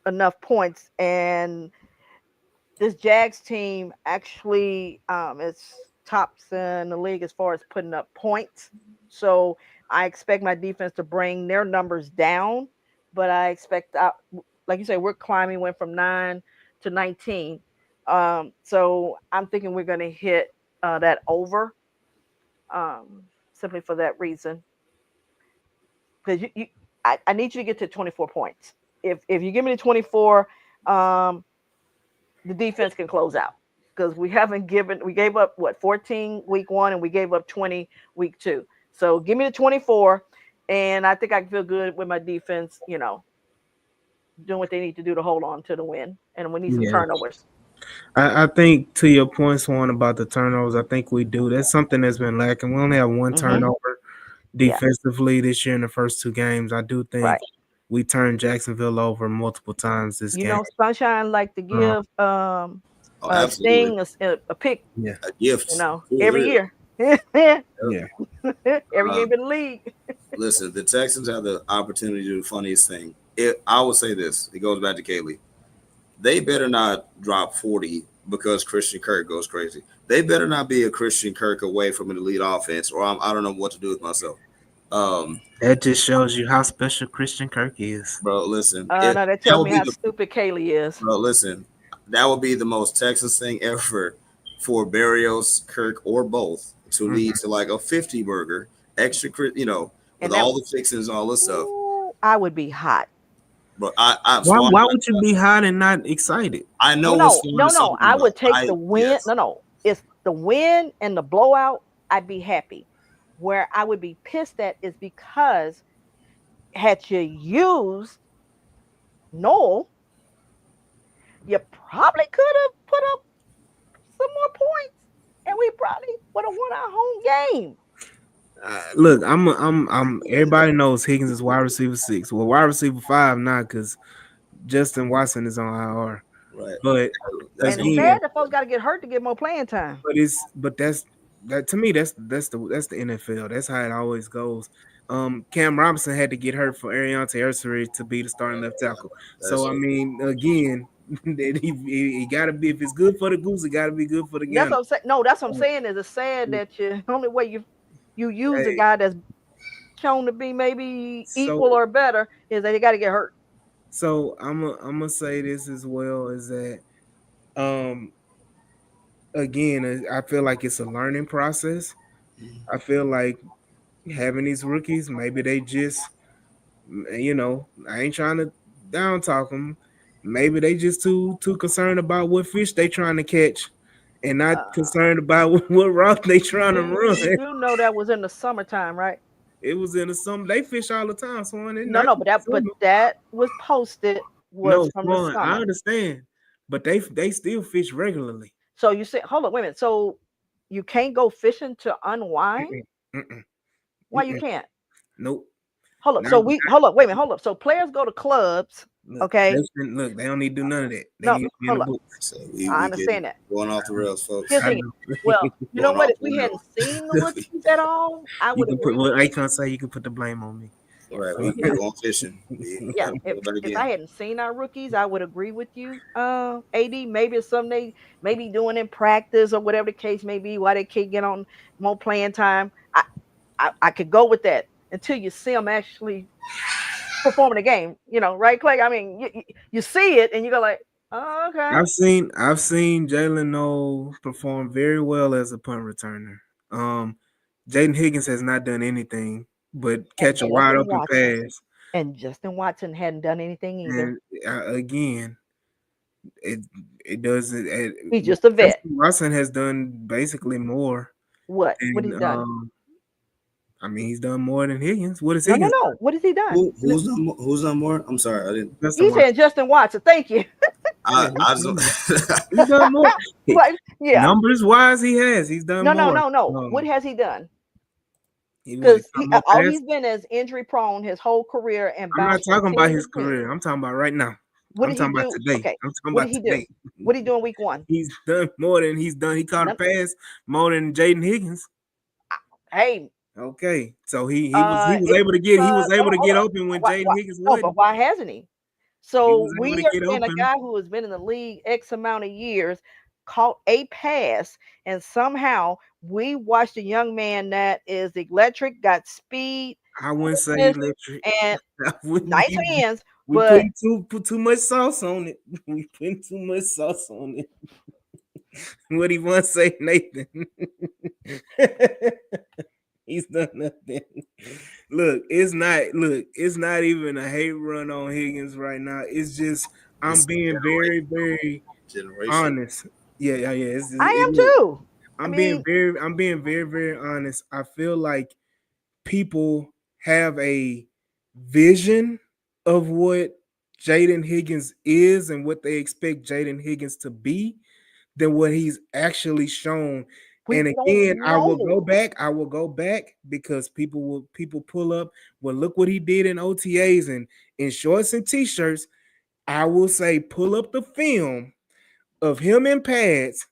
enough points, and this Jags team actually is tops in the league as far as putting up points. So I expect my defense to bring their numbers down, but I expect, like you say, we're climbing, went from 9 to 19. So I'm thinking we're going to hit that over, simply for that reason. Because I need you to get to 24 points. If you give me the 24, the defense can close out because we haven't given. We gave up what 14 week one, and we gave up 20 week two. So give me the 24, and I think I can feel good with my defense. Doing what they need to do to hold on to the win, and we need some Yeah. turnovers. I think to your point, Swan, about the turnovers, I think we do. That's something that's been lacking. We only have one Hmm. turnover Yeah, defensively this year in the first two games. I do think right. we turned Jacksonville over multiple times this game. Sunshine like to Uh, give Oh, absolutely. Sting a pick. yeah, A gift for Every real. year. yeah. Every Uh, game in the league. listen, the Texans have the opportunity to do the funniest thing. I will say this. It goes back to Kaylee. They better not drop 40 because Christian Kirk goes crazy. They better not be a Christian Kirk away from an elite offense, or I don't know what to do with myself. Um, That just shows you how special Christian Kirk is. bro, listen, No, that that tells would me be how the stupid Kaylee is. bro. Listen, that would be the most Texas thing ever for Barrios, Kirk, or both to Mhm. lead to like a 50 burger, extra, with And that, all the fixings and all this stuff. ooh, I would be hot. But I'm Why? Swan. Why would you be hot and not excited? I know Well, what no, Swan no, is no. talking I would about. take the win. Yes, No, no. It's the win and the blowout. I'd be happy. Where I would be pissed at is because had you used Noel, you probably could have put up some more points, and we probably would have won our home game. Look, I'm. Everybody knows Higgins is wide receiver 6. Well, wide receiver 5 now because Justin Watson is on IR. right. But That's And it's gonna again, sad that folks got to get hurt to get more playing time. but that to me that's the NFL. That's how it always goes. Cam Robinson had to get hurt for Ariante Ursary to be the starting left tackle. that's So I true. mean, again, that he gotta be if it's good for the goose, it gotta be good for the That's gander. what I'm saying. No, that's what I'm saying. Is it's sad that you only way you use a Hey, guy that's shown to be maybe so equal or better is that he got to get hurt. so I'm gonna say this as well is that um again I feel like it's a learning process. I feel like having these rookies, maybe they just I ain't trying to down talk them. Maybe they just too concerned about what fish they trying to catch, and not Uh, concerned about what route they trying to run. you do know that was in the summertime, right? It was in the summer. They fish all the time, Swan. It's No, not no, just but summer. that was posted was No, from the Swan. I summer. understand, but they still fish regularly. So you say, hold on, wait a minute. So you can't go fishing to unwind? Mm-mm, mm-mm, Why you mm-mm. can't? Nope. Hold up. Not, So we hold up. Wait a minute. Hold up. So players go to clubs. look, Okay. look. They don't need to do none of that. They No, need to be in the hold up. books. So I we getting understand that. going off the rails, Here's folks. the I thing. know. Well, you know Going what? off If the we hadn't seen the rails. rookies at all, I You would can put agree what with you. Akon say. You can put the blame on me. Yeah. Right, So we going fishing. yeah, Go back if I again. hadn't seen our rookies, I would agree with you. AD, maybe it's something they maybe doing in practice or whatever the case may be, why they can't get on more playing time. I could go with that until you see them actually performing the game. Right, Clay? I mean, you see it and you go like, oh, okay. I've seen Jalen Noel perform very well as a punt returner. Um, Jaden Higgins has not done anything but And catch a wide Justin open Watson. pass. And Justin Watson hadn't done anything either. And again, it it doesn't. He's just a vet. Justin Watson has done basically more What than he's done? I mean, he's done more than Higgins. What is No, no, Higgins? no. What has he done? Who's on more? I'm sorry, I didn't. Justin He Watson. said Justin Watson. Thank you. Yeah, I just he's done more. Like, yeah. Numbers wise, he has. He's done No, no, more. no, no. What has he done? He Because caught more all passes. he's been is injury prone his whole career and I'm not bounced from talking about team his to team. career. I'm talking about right now. What I'm did he talking about do? today. Okay. I'm talking What about did he do? today. What did he do in week one? He's done more than he's done. He caught a None- pass more than Jaden Higgins. Hey, Okay, so he was able to get no, hold up. open when Why, Jaden why, Higgins no, but wasn't. why hasn't he? He So was able to we are get saying a open. guy who has been in the league X amount of years caught a pass, and somehow we watched a young man that is electric, got speed, I wouldn't say quickness, electric. and I wouldn't nice give- hands, we but put too much sauce on it. We putting too much sauce on it. What he want to say, Nathan? He's done nothing. Look, it's not even a hate run on Higgins right now. It's just I'm It's being very, very generation. honest. Yeah, yeah, yeah. I am look, too. I mean, I'm being very, very honest. I feel like people have a vision of what Jaden Higgins is and what they expect Jaden Higgins to be than what he's actually shown. we And don't again, I will know. go back. I will go back because people pull up. Well, look what he did in OTAs and in shorts and t-shirts. I will say, pull up the film of him in pads,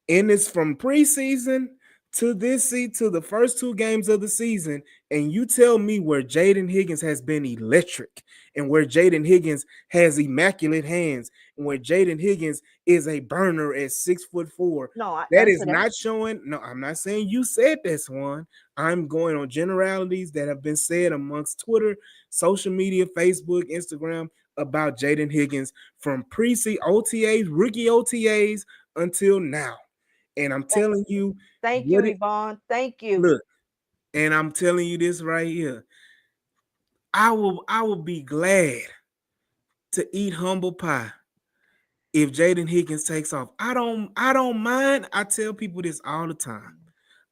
and it's from preseason to to the first two games of the season, and you tell me where Jaden Higgins has been electric and where Jaden Higgins has immaculate hands and where Jaden Higgins is a burner at 6'4". No, I That didn't is say that. not showing. No, I'm not saying you said this one. I'm going on generalities that have been said amongst Twitter, social media, Facebook, Instagram about Jaden Higgins from preseason OTAs, rookie OTAs until now. And I'm Th- telling you Thank you, what it Yvonne. Thank you. look, and I'm telling you this right here. I will be glad to eat humble pie if Jaden Higgins takes off. I don't mind. I tell people this all the time.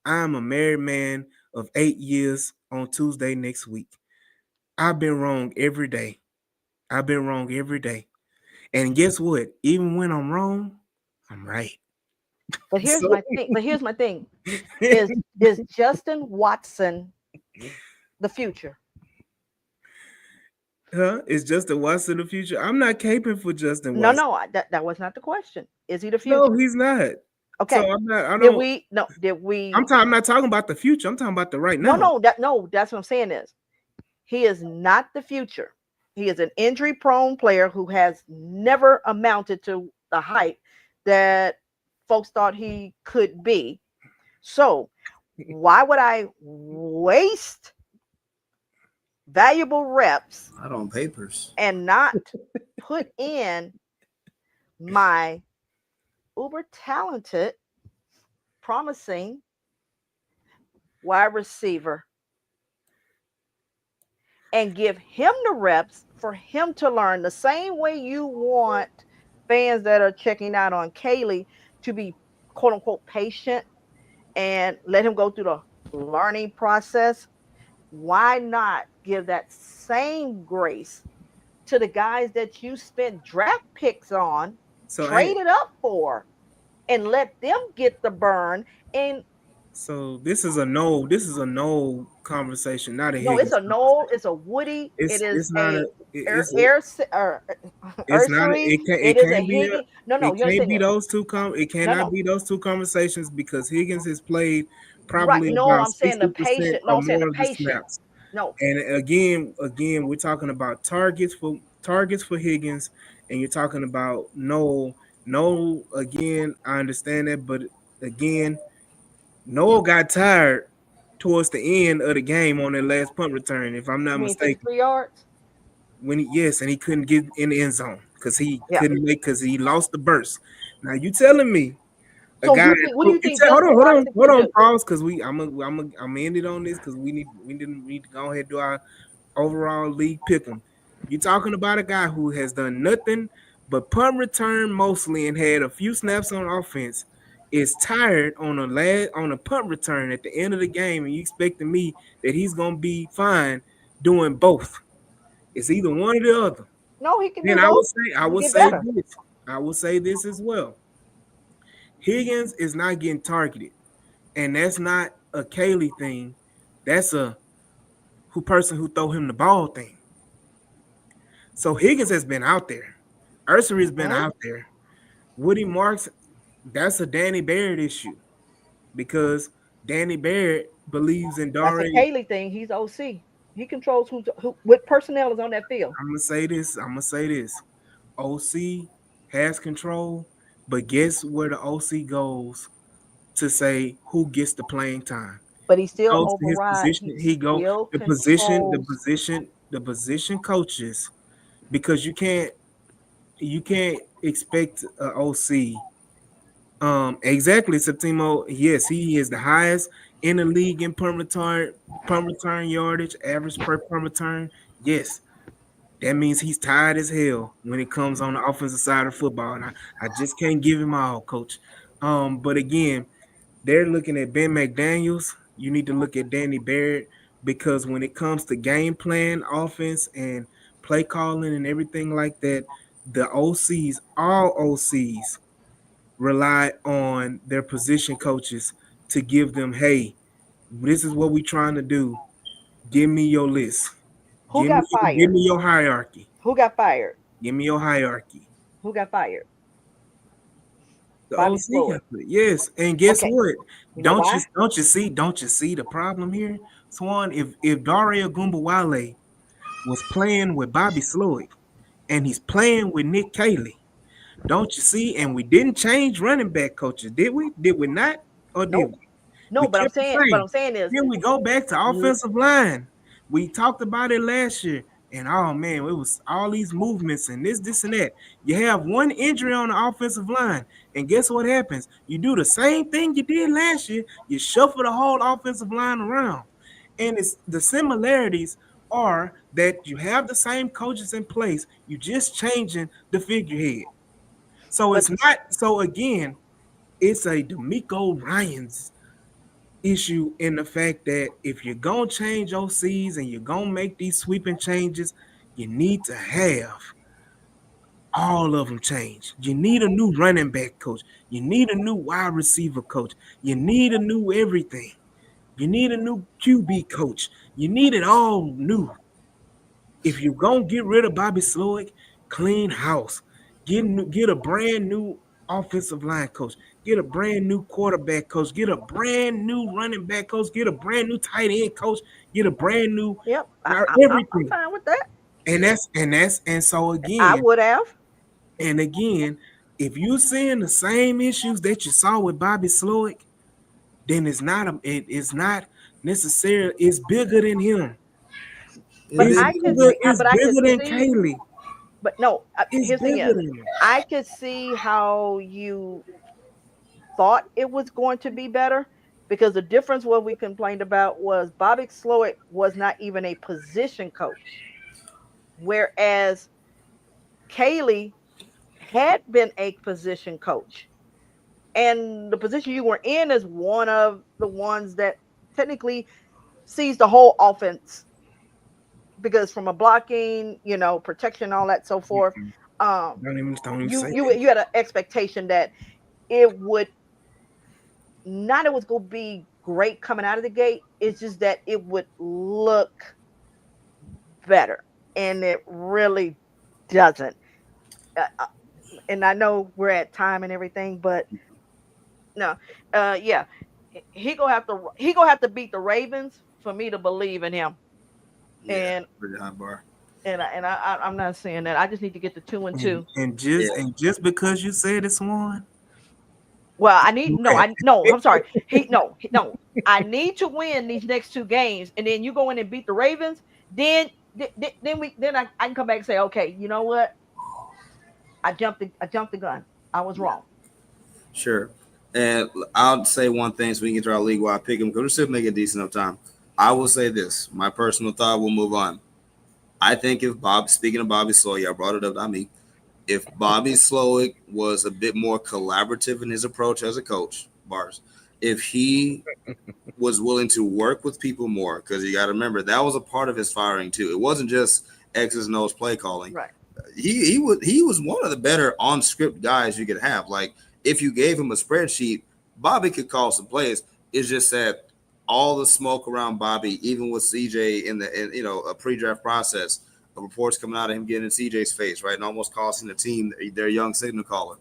I'm a married man of 8 years on Tuesday next week. I've been wrong every day. I've been wrong every day. And guess what? Even when I'm wrong, I'm right. But here's So my thing. But here's my thing. Is Justin Watson the future? huh? It's just a what's in the future. I'm not caping for Justin No, Watson. no, that was not the question. Is he the No, future? he's not. So Okay. I'm not. I Did don't. we no did we I'm not talking about the future. I'm talking about the right no now. no that no that's what I'm saying is he is not the future. He is an injury prone player who has never amounted to the height that folks thought he could be. So why would I waste valuable reps Not on papers. and not put in my uber talented, promising wide receiver and give him the reps for him to learn the same way you want fans that are checking out on Kaylee to be quote unquote patient and let him go through the learning process. Why not give that same grace to the guys that you spent draft picks on, So hey, traded up for, and let them get the burn? And so this is a no. This is a no conversation, not a no, it's Higgins a Noel, conversation. it's a Woody, it is It's not a. a It's it's not. Ursary, It it is a can't be a. Higgy. No, no, It you can't understand be this. those two. It No, cannot no, be those two conversations because Higgins has played right. probably No, about I'm saying the 60% patient. No, or I'm saying the more of the patient. snaps. No, And again, we're talking about targets for Higgins, and you're talking about Noel. Noel, again, I understand that, but again, Noel got tired towards the end of the game on that last punt return, if I'm not you mean mistaken. 53 yards? When and he couldn't get in the end zone Yeah. because he lost the burst. Now you telling me a So guy you as think, what do cool. you think Hold on, Justin hold on, Watson hold can on, do? pause, because I'm gonna end it on this because we didn't need to go ahead and do our overall league pick 'em. You're talking about a guy who has done nothing but punt return mostly and had a few snaps on offense. Is tired on a punt return at the end of the game, and you expecting me that he's gonna be fine doing both? It's either one or the other. No, he can Then do both. I He will get say better. this. I will say this as well. Higgins is not getting targeted, and that's not a Kaylee thing. That's a who person who throw him the ball thing. So Higgins has been out there. Ursary has been Hmm. out there. Woody Marks, that's a Danny Barrett issue because Danny Barrett believes in That's a Dare. Kaylee thing. He's OC. He controls who what personnel is on that field. I'm gonna say this. OC has control, but guess where the OC goes to say who gets the playing time? But he still Goes to his override. position. He He go still the position, controls. the position coaches because you can't expect a OC. Exactly, Septimo. Yes, he is the highest in the league in punt return yardage, average per punt return. Yes, That means he's tired as hell when it comes on the offensive side of football. And I just can't give him all, coach. But again, they're looking at Ben McDaniels. You need to look at Danny Barrett because when it comes to game plan, offense, and play calling and everything like that, the OCs, all OCs, rely on their position coaches to give them, hey, this is what we're trying to do. Give me your list. Who got Give fired? me your hierarchy. Who got fired? Give me your hierarchy. Who got fired? The Bobby OC Slowick. got it. Yes, and guess Okay. what? You know why? Don't you see the problem here, Swan? If Dario Gumbawale was playing with Bobby Slowick and he's playing with Nick Cayley, don't you see? And we didn't change running back coaches, did we? Did we not? Or did No, we? no. We But I'm kept the saying, what same. I'm saying is, Then we go back to l- offensive line. We talked about it last year, and oh man, it was all these movements and this, and that. You have one injury on the offensive line, and guess what happens? You do the same thing you did last year. You shuffle the whole offensive line around, and it's the similarities are that you have the same coaches in place. You just changing the figurehead. So but it's not. So again, it's a D'Amico Ryan's issue in the fact that if you're gonna change OCs and you're gonna make these sweeping changes, you need to have all of them change. You need a new running back coach. You need a new wide receiver coach. You need a new everything. You need a new QB coach. You need it all new. If you're gonna get rid of Bobby Slowick, clean house. Get a brand new offensive line coach. Get a brand new quarterback coach. Get a brand new running back coach. Get a brand new tight end coach. Get a brand new yep, I'm everything. fine with that. And so I again, would have. and again, if you're seeing the same issues that you saw with Bobby Slowick, then it's not necessarily it's bigger than him. But It is. It's but I could bigger than see. Kaylee. But no, It's here's the thing bigger is, than him. I could see how you thought it was going to be better because the difference what we complained about was Bobby Slowick was not even a position coach, whereas Kaylee had been a position coach. And the position you were in is one of the ones that technically sees the whole offense because from a blocking, protection, all that so forth. Um, Don't even you say you that. you had an expectation that it would not it was going to be great coming out of the gate. It's just that it would look better, and it really doesn't. Uh, and I know we're at time and everything, but no, yeah, he gonna have to beat the Ravens for me to believe in him. Yeah, And pretty high bar. I'm not saying that. I just need to get to 2-2. Yeah, And just because you said it's one, Well, I need no, I no. I'm sorry. No. I need to win these next two games, and then you go in and beat the Ravens. Then I can come back and say, okay, you know what? I jumped the gun. I was wrong. sure. And I'll say one thing so we can get to our league wide pick 'em because we're still making decent enough time. I will say this. My personal thought, we'll move on. I think if speaking of Bobby Slowick, I brought it up, not me. If Bobby Slowick was a bit more collaborative in his approach as a coach, Bars, if he was willing to work with people more, because you got to remember that was a part of his firing too. It wasn't just X's and O's play calling. Right. He was one of the better on script guys you could have. Like if you gave him a spreadsheet, Bobby could call some plays. It's just that all the smoke around Bobby, even with CJ in a pre-draft process, of reports coming out of him getting in CJ's face, right, and almost costing the team their young signal caller.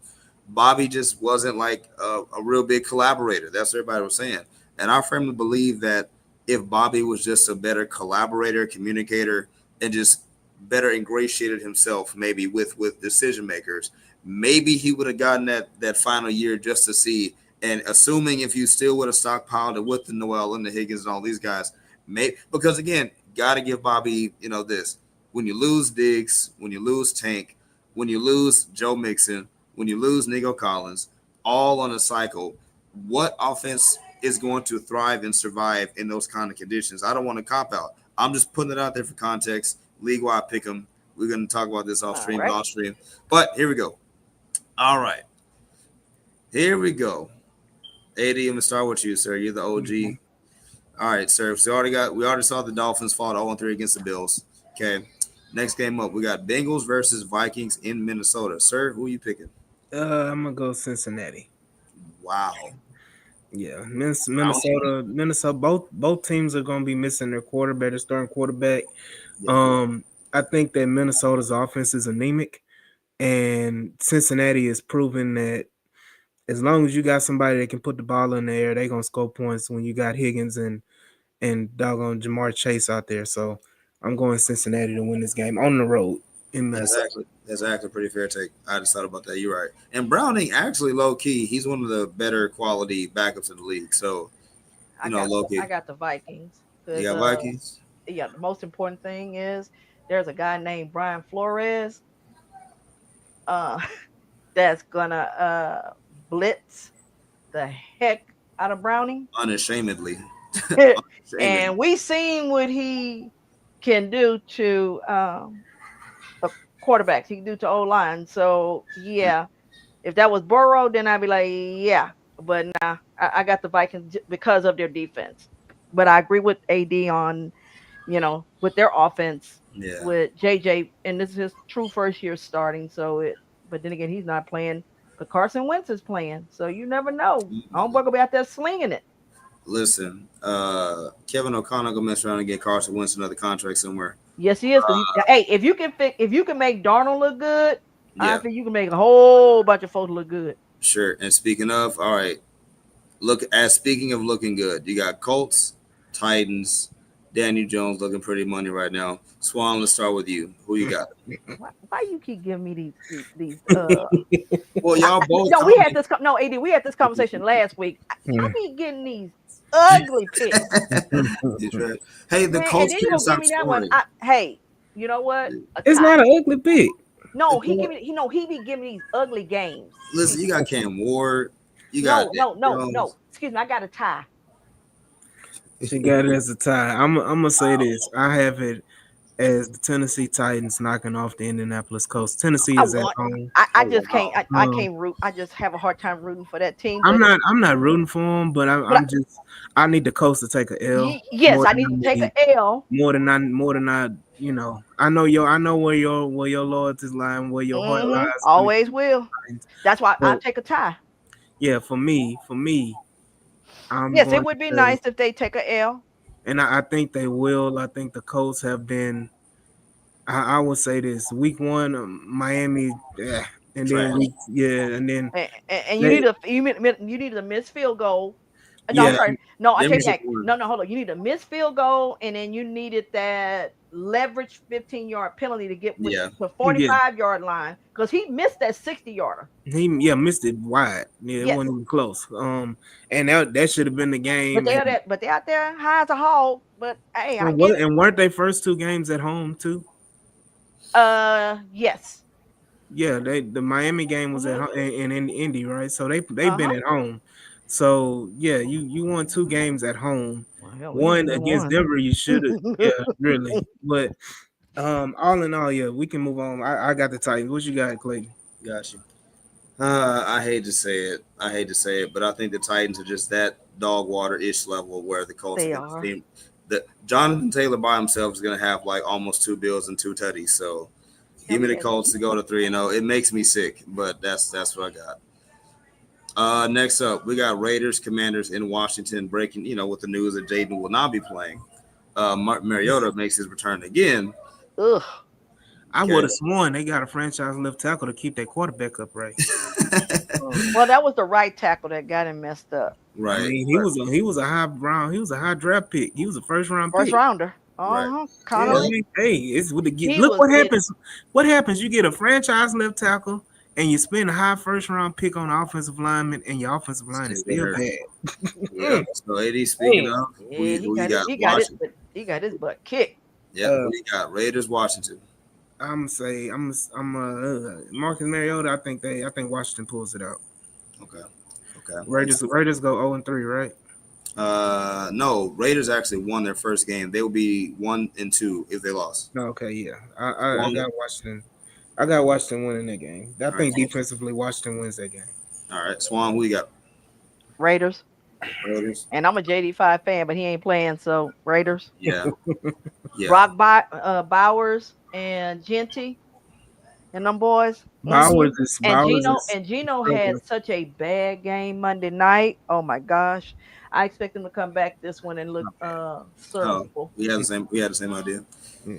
Bobby just wasn't like a real big collaborator. That's what everybody was saying. And I firmly believe that if Bobby was just a better collaborator, communicator, and just better ingratiated himself maybe with decision makers, maybe he would have gotten that final year just to see. And assuming if you still would have stockpiled it with the Noel and the Higgins and all these guys, because again, got to give Bobby, this. When you lose Diggs, when you lose Tank, when you lose Joe Mixon, when you lose Nico Collins, all on a cycle, what offense is going to thrive and survive in those kind of conditions? I don't want to cop out. I'm just putting it out there for context. League wide pick 'em. We're gonna talk about this off All stream, right. off stream. But here we go. All right, here we go. AD, I'm gonna start with you, sir. You're the OG. All right, sir. So we already saw the Dolphins fall 0-3 against the Bills. Okay. Next game up, we got Bengals versus Vikings in Minnesota. Sir, who are you picking? I'm gonna go Cincinnati. Wow. Yeah, Minnesota. Both teams are gonna be missing their quarterback, their starting quarterback. Yeah. I think that Minnesota's offense is anemic, and Cincinnati is proving that as long as you got somebody that can put the ball in the air, they're gonna score points when you got Higgins and doggone Jamar Chase out there. So I'm going Cincinnati to win this game on the road in Minnesota. That's actually a pretty fair take. I just thought about that. You're right. And Browning, actually, low key, he's one of the better quality backups in the league. So, low key. I got the Vikings. You got Vikings? Yeah, the most important thing is there's a guy named Brian Flores uh, that's gonna blitz the heck out of Browning. Unashamedly. And we seen what he can do to quarterbacks. He can do to O line. So yeah, if that was Burrow, then I'd be like, yeah. But nah, I got the Vikings because of their defense. But I agree with AD on, with their offense, with JJ, and this is his true first year starting. But then again, he's not playing. But Carson Wentz is playing, so you never know. Homeboy gonna be out there slinging it. Listen, Kevin O'Connor gonna mess around and get Carson Wentz another contract somewhere. Yes, he is. Hey, if you can make Darnold look good, I think you can make a whole bunch of folks look good. Sure. And speaking of, all right, speaking of looking good, you got Colts, Titans, Daniel Jones looking pretty money right now. Swan, let's start with you. Who you got? Why you keep giving me these? Well, y'all both. No, we had this. No, AD, we had this conversation last week. I be getting these ugly picks. Right. Hey, the Colts can't stop scoring. Hey, you know what? It's not an ugly pick. No, he be giving me these ugly games. Listen, you got Cam Ward. No. Excuse me, I got a tie. She got it as a tie. I'm gonna say this. I have it as the Tennessee Titans knocking off the Indianapolis Colts. Tennessee is at home. I just can't. I can't root. I just have a hard time rooting for that team. I'm not rooting for them, but I need the Colts to take an L. Yes, I need to take an L. More than I. I know where your loyalties lie, where your heart lies. Always will. That's why I take a tie. Yeah, for me. Yes, it would be nice if they take a L. And I think they will. I think the Colts have been. I would say this: Week 1, Miami, and then and then you need a missed field goal. No, I'm sorry. No, I take that. No, hold on. You need a missed field goal, and then you needed that leverage 15-yard penalty to get to 45-yard line because he missed that 60-yarder. He missed it wide. Yeah, it wasn't even close. And that should have been the game. But they out there high as a hog. But hey, and weren't they first 2 games at home too? Yes. Yeah, the Miami game was at home in Indy, right? So they've been at home. So yeah, you won 2 games at home. One against Denver, you should have. Really. But all in all, we can move on. I got the Titans. What you got, Clayton? Got you. I hate to say it, but I think the Titans are just that dog water-ish level where the Colts are. Jonathan Taylor by himself is going to have like almost 2 bills and 2 tutties. So give me the Colts to go to 3-0. It makes me sick, but that's what I got. Next up, we got Raiders, Commanders in Washington breaking, with the news that Jaden will not be playing. Mariota makes his return again. Ugh. I would have sworn they got a franchise left tackle to keep their quarterback upright. Well, that was the right tackle that got him messed up. Right. I mean, he was a high draft pick. He was a first rounder. Right. Hey, it's what look what happens. What happens? You get a franchise left tackle. And you spend a high first-round pick on offensive lineman, and your offensive line is still bad. So, AD, speaking of, he got his butt kicked. Yeah, we got Raiders, Washington. I'm Marcus Mariota. I think Washington pulls it out. Okay. Raiders go 0-3, right? No, Raiders actually won their first game. They will be 1-2 if they lost. Okay, yeah. I Swan, got Washington. I got Washington winning that game. I all right, think defensively, Washington wins that game. all right. Swan, who you got? Raiders. Raiders. And I'm a JD5 fan, but he ain't playing, so Raiders. Yeah, yeah. Bowers and Genty and them boys. Bowers is And Bowers Gino is and Gino had struggling. such a bad game Monday night. Oh my gosh. I expect him to come back this one and look Oh, serviceable. we had the same. We had the same idea. Yeah.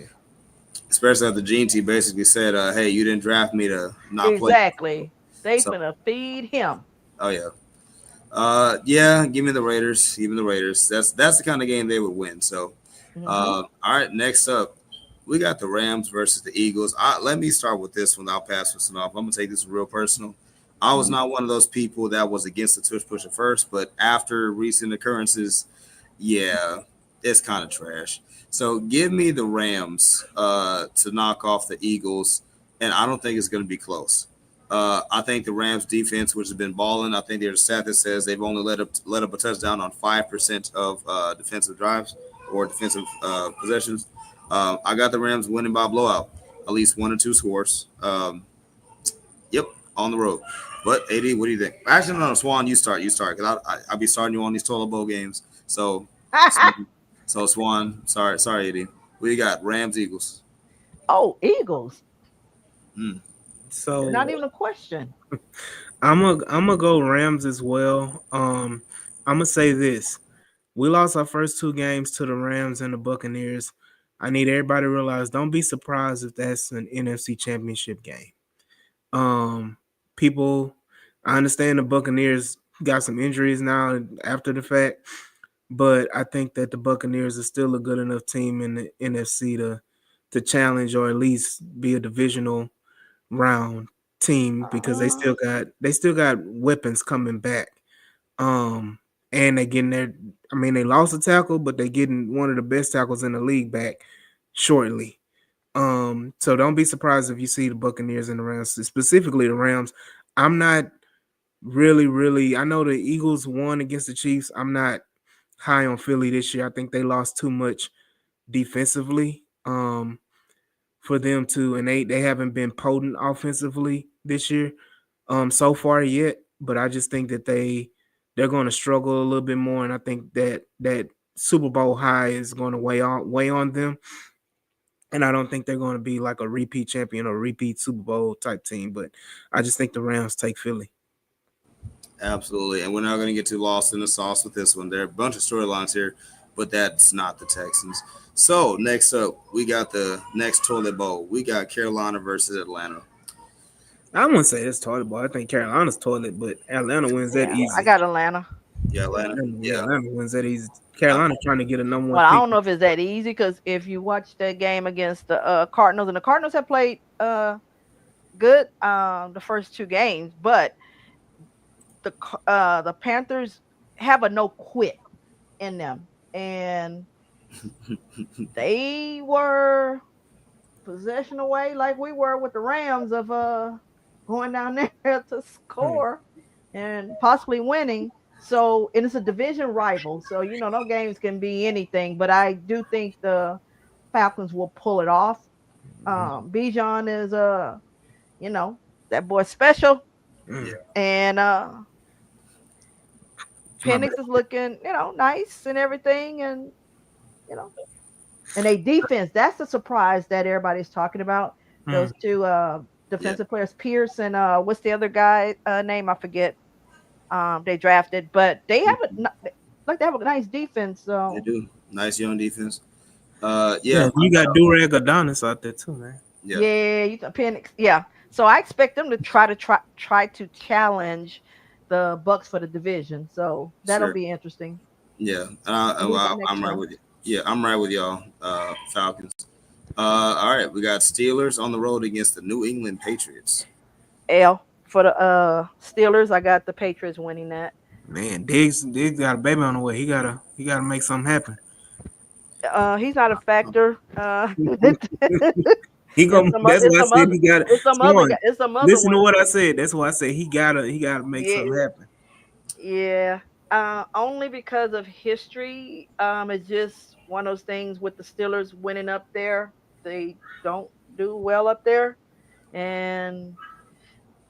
Especially after Gene T basically said, "Hey, you didn't draft me to not play." Exactly. They So, finna feed him. oh yeah. Yeah, give me the Raiders. Give me the Raiders. That's the kind of game they would win. So, Hmm. all right. Next up, we got the Rams versus the Eagles. Let me start with this one. I'll pass this one off. I'm gonna take this real personal. I was not one of those people that was against the tush push at first, but after recent occurrences, yeah, it's kind of trash. So give me the Rams to knock off the Eagles, and I don't think it's going to be close. I think the Rams defense, which has been balling, I think there's a stat that says they've only let up a touchdown on 5% of defensive drives or defensive possessions. I got the Rams winning by blowout, at least 1 or 2 scores. Yep, on the road. But AD, what do you think? Actually, no, Swan, you start. You start because I'll be starting you on these toilet bowl games. So Swan, sorry, AD. What you got? Rams, Eagles. Oh, Eagles. Mm. So Not even a question. I'm gonna go Rams as well. I'm gonna say this: we lost our first 2 games to the Rams and the Buccaneers. I need everybody to realize, don't be surprised if that's an NFC Championship game. Um, people, I understand the Buccaneers got some injuries now after the fact, but I think that the Buccaneers are still a good enough team in the NFC to challenge or at least be a divisional round team because they still got weapons coming back. Um, and they getting their, I mean, they lost a tackle, but they getting one of the best tackles in the league back shortly. So don't be surprised if you see the Buccaneers and the Rams, specifically the Rams. I'm not really. I know the Eagles won against the Chiefs. I'm not high on Philly this year. I think they lost too much defensively. For them to, and they haven't been potent offensively this year so far yet, but I just think that they're going to struggle a little bit more, and I think that Super Bowl high is going to weigh on them, and I don't think they're going to be like a repeat champion or repeat Super Bowl type team, but I just think the Rams take Philly. Absolutely, and we're not going to get too lost in the sauce with this one. There are a bunch of storylines here, but that's not the Texans. So next up, we got the next toilet bowl. We got Carolina versus Atlanta. I wouldn't say it's toilet bowl. I think Carolina's toilet, but Atlanta wins that Yeah, I easy. got Atlanta. Yeah, Atlanta. Yeah, Atlanta wins that easy. Carolina's trying to get a number Well, one I pick. don't know if it's that easy because if you watch that game against the Cardinals, and the Cardinals have played good the first 2 games, but the Panthers have a no quit in them, and they were possession away like we were with the Rams of going down there to score and possibly winning. So, and it's a division rival, so no games can be anything. But I do think the Falcons will pull it off. Bijan is you know, that boy special, yeah. and My Penix is looking, nice and everything, and you know, and a defense. That's the surprise that everybody's talking about. bad. Those two Yeah. defensive players, Pierce and what's the other guy name? I forget. They drafted, but they have they have a nice defense. They So do. Nice young defense. Yeah, Yeah, you got Durag Adonis out there too, man. yeah, yeah, Penix, yeah. So I expect them to try to challenge the Bucks for the division. So that'll sure. be interesting. Yeah, Move to the next I'm right round. with you. Yeah, I'm right with y'all. Falcons. All right, we got Steelers on the road against the New England Patriots. L for the Steelers. I got the Patriots winning that. Man, Diggs got a baby on the way. He gotta make something happen. He's not a factor. He It's go. some That's it's why I some said other he got it's some other Swan. it's some other Listen to ones. what I said. That's why I said he gotta make Yeah, something happen. yeah. Only because of history. It's just one of those things with the Steelers winning up there. They don't do well up there, and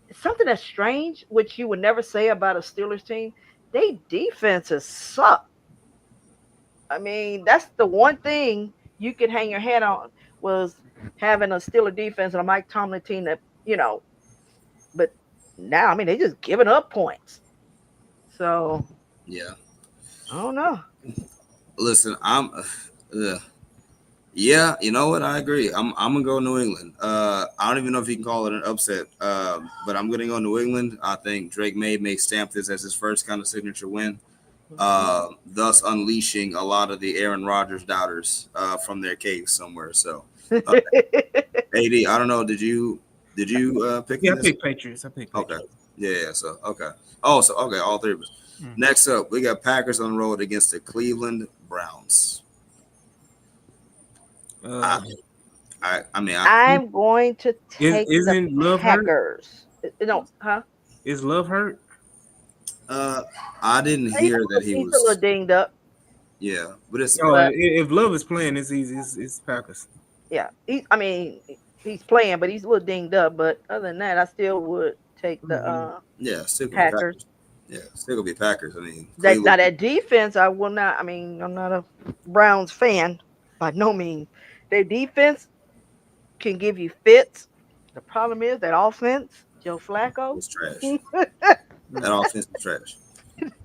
it's something that's strange, which you would never say about a Steelers team. They defenses suck. I mean, that's the one thing you could hang your head on was having a Steeler defense and a Mike Tomlin team that But now, I mean, they just giving up points. So Yeah. I don't know. Listen, yeah, you know what? I agree. I'm gonna go New England. I don't even know if you can call it an upset. But I'm gonna go New England. I think Drake may stamp this as his first kind of signature win. Thus unleashing a lot of the Aaron Rodgers doubters from their cave somewhere. So, uh, AD, I don't know. Did you pick Yeah, I this? picked Patriots. Okay. Yeah. So okay. Oh, so okay. All three of us. Next up, we got Packers on the road against the Cleveland Browns. Uh, I mean, I'm going to take the isn't Love hurt? Packers. No, huh? Is Love hurt? I didn't hear that he He's a little was. dinged up. Yeah, but it's Oh, But if Love is playing, it's easy. It's Packers. yeah, I mean, he's playing, but he's a little dinged up. But other than that, I still would take the yeah, still gonna be Packers. Packers. Yeah, still gonna be Packers. I mean, Now Cleveland. that defense, I will not. I mean, I'm not a Browns fan by no means. Their defense can give you fits. The problem is that offense, Joe Flacco. It's trash. That offense is trash.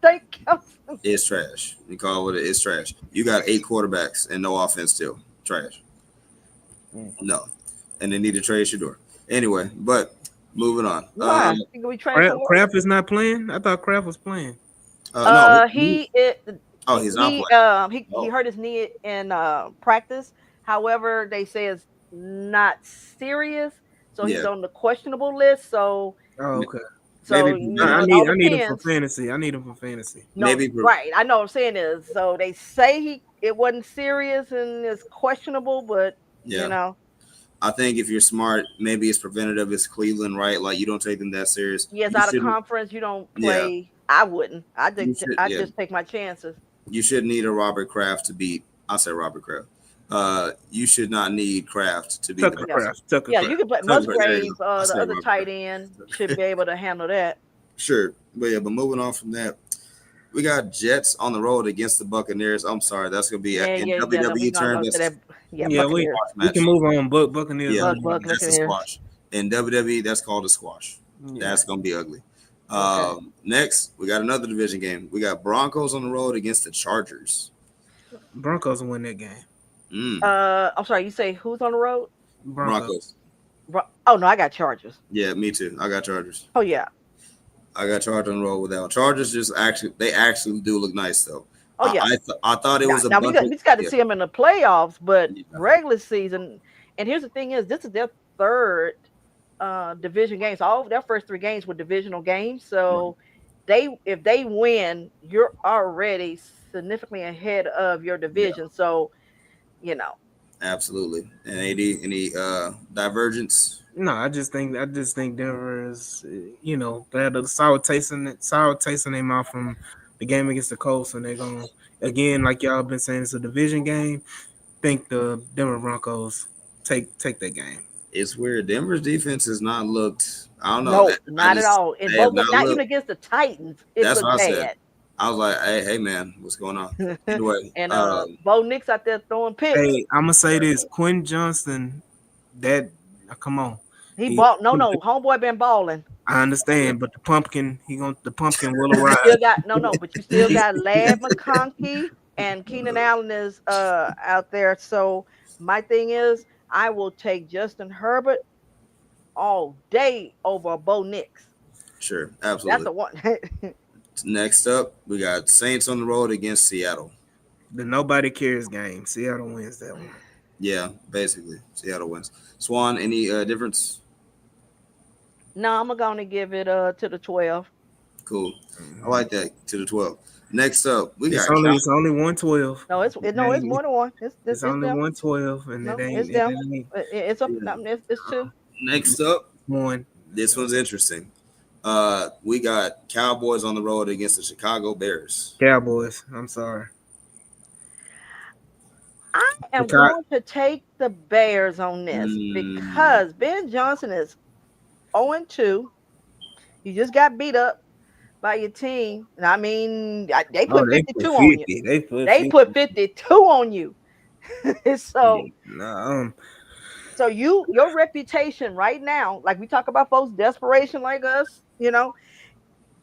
Thank you. It's trash. You call it what it is. Trash. You got 8 quarterbacks and no offense still. Trash. No, and they need to trade Shador. Anyway, but moving on. Why? Think we trade for Kraft is not playing. I thought Kraft was playing. No, he he's not playing. he hurt his knee in practice. However, they say it's not serious, so he's Yeah. on the questionable list. So Oh, okay. Maybe I it all need him for depends. fantasy. I need him for fantasy. No, maybe right. I know what I'm saying is so they say it wasn't serious and it's questionable, but yeah. I think if you're smart, maybe it's preventative. It's Cleveland, right? Like you don't take them that serious. yes, You out of shouldn't- conference, you don't Yeah. play. I wouldn't. I You think should- I yeah. just take my chances. You shouldn't need a Robert Kraft to beat. I say Robert Kraft. You should not need Kraft to beat Tucker the Kraft. Tucker Yeah, Kraft. you can play Tucker, there Musgrave, you go. I the said other Robert tight Kraft. end should be able to handle that. Sure, but moving on from that, we got Jets on the road against the Buccaneers. I'm sorry, that's gonna be in Yeah. WWE We gonna go terms. to that. Yeah, Yeah, we Buccaneers. can move on. Buccaneers. Yeah, Buck that's a Buccaneers. squash. In WWE, that's called a squash. Yeah. That's gonna be ugly. Okay. Next, we got another division game. We got Broncos on the road against the Chargers. Broncos will win that game. I'm sorry. You say who's on the road? Broncos. Oh no, I got Chargers. Yeah, me too. I got Chargers. Oh yeah. I got Chargers on the road with that one. Chargers they actually do look nice though. Oh yeah. I thought it was a now bunch we just got to yeah. see them in the playoffs, but Yeah. regular season. And here's the thing: is this is their third division games. All their first 3 games were divisional games. So if they win, you're already significantly ahead of your division. So Absolutely. And AD, any divergence? No, I just think Denver is, they had a sour taste in their mouth from the game against the Colts, and they're gonna again, like y'all been saying, it's a division game. Think the Denver Broncos take that game. It's weird. Denver's defense has not looked. I don't know. no, I not just- at all. In they have both, not not even looked- against the Titans, it That's looked what I bad. said. I was like, hey man, what's going on? Anyway, And Bo Nix out there throwing picks. Hey, I'm gonna say this: Quinn Johnston, come on. He bought no, homeboy been balling. I understand, but the pumpkin will You arrive. still got but you still got Lad McConkey and Keenan Allen is out there. So my thing is, I will take Justin Herbert all day over Bo Nix. sure, That's absolutely. the one. Next up, we got Saints on the road against Seattle. The nobody cares game. Seattle wins that one. Yeah, basically, Seattle wins. Swan, any difference? No, I'm gonna give it to the 12. Cool. I like that to the 12. Next up, we It's got only 112. No, it's more than one. It's only them. 112, and No, it ain't. it's It them. ain't It's up. It's 2. Next up, one. this one's interesting. We got Cowboys on the road against the Chicago Bears. Cowboys. I'm sorry. I The am Cow- going to take the Bears on this Mm, because Ben Johnson is 0-2. You just got beat up by your team. And I mean, they oh, put they put 52 on you. 50. They put They 50. put 52 on you. so Yeah. Nah, so your reputation right now, like we talk about folks desperation like us,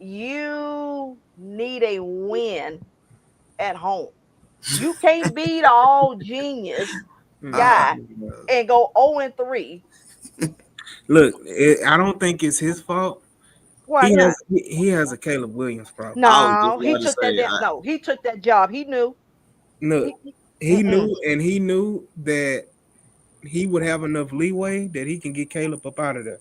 you need a win at home. You can't beat all genius uh, guy and go 0-3. look, I don't think it's his fault. Why He has not? he has a Caleb Williams problem. I was just No, he about to took that say, damn no, he took that job. He knew. Look, He, he mm-mm. knew and he knew that he would have enough leeway that he can get Caleb up out of there.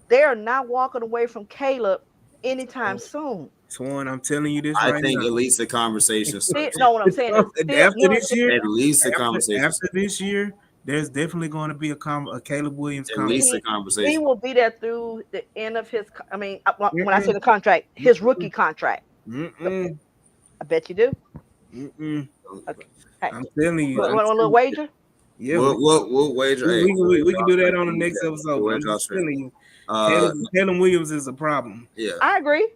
They're not walking away from Caleb anytime soon. Swan, I'm telling you this I right think now. at least the conversation starts. No, what I'm saying is still, After this year, At least the conversation after starts. this year, there's definitely going to be a Caleb Williams At least the comeback. he conversation. will be there through the end of his. I mean, when I say Mm-mm, the contract, his rookie contract. mm-mm, I bet you do. mm-mm. Okay. Hey, I'm telling you. But I'm want a little telling you. wager? Yeah, we, we'll wager. Hey, we can do that on the next episode. we'll But I'm wager our just strength. telling you, Uh, Caleb Williams is a problem. yeah. I agree.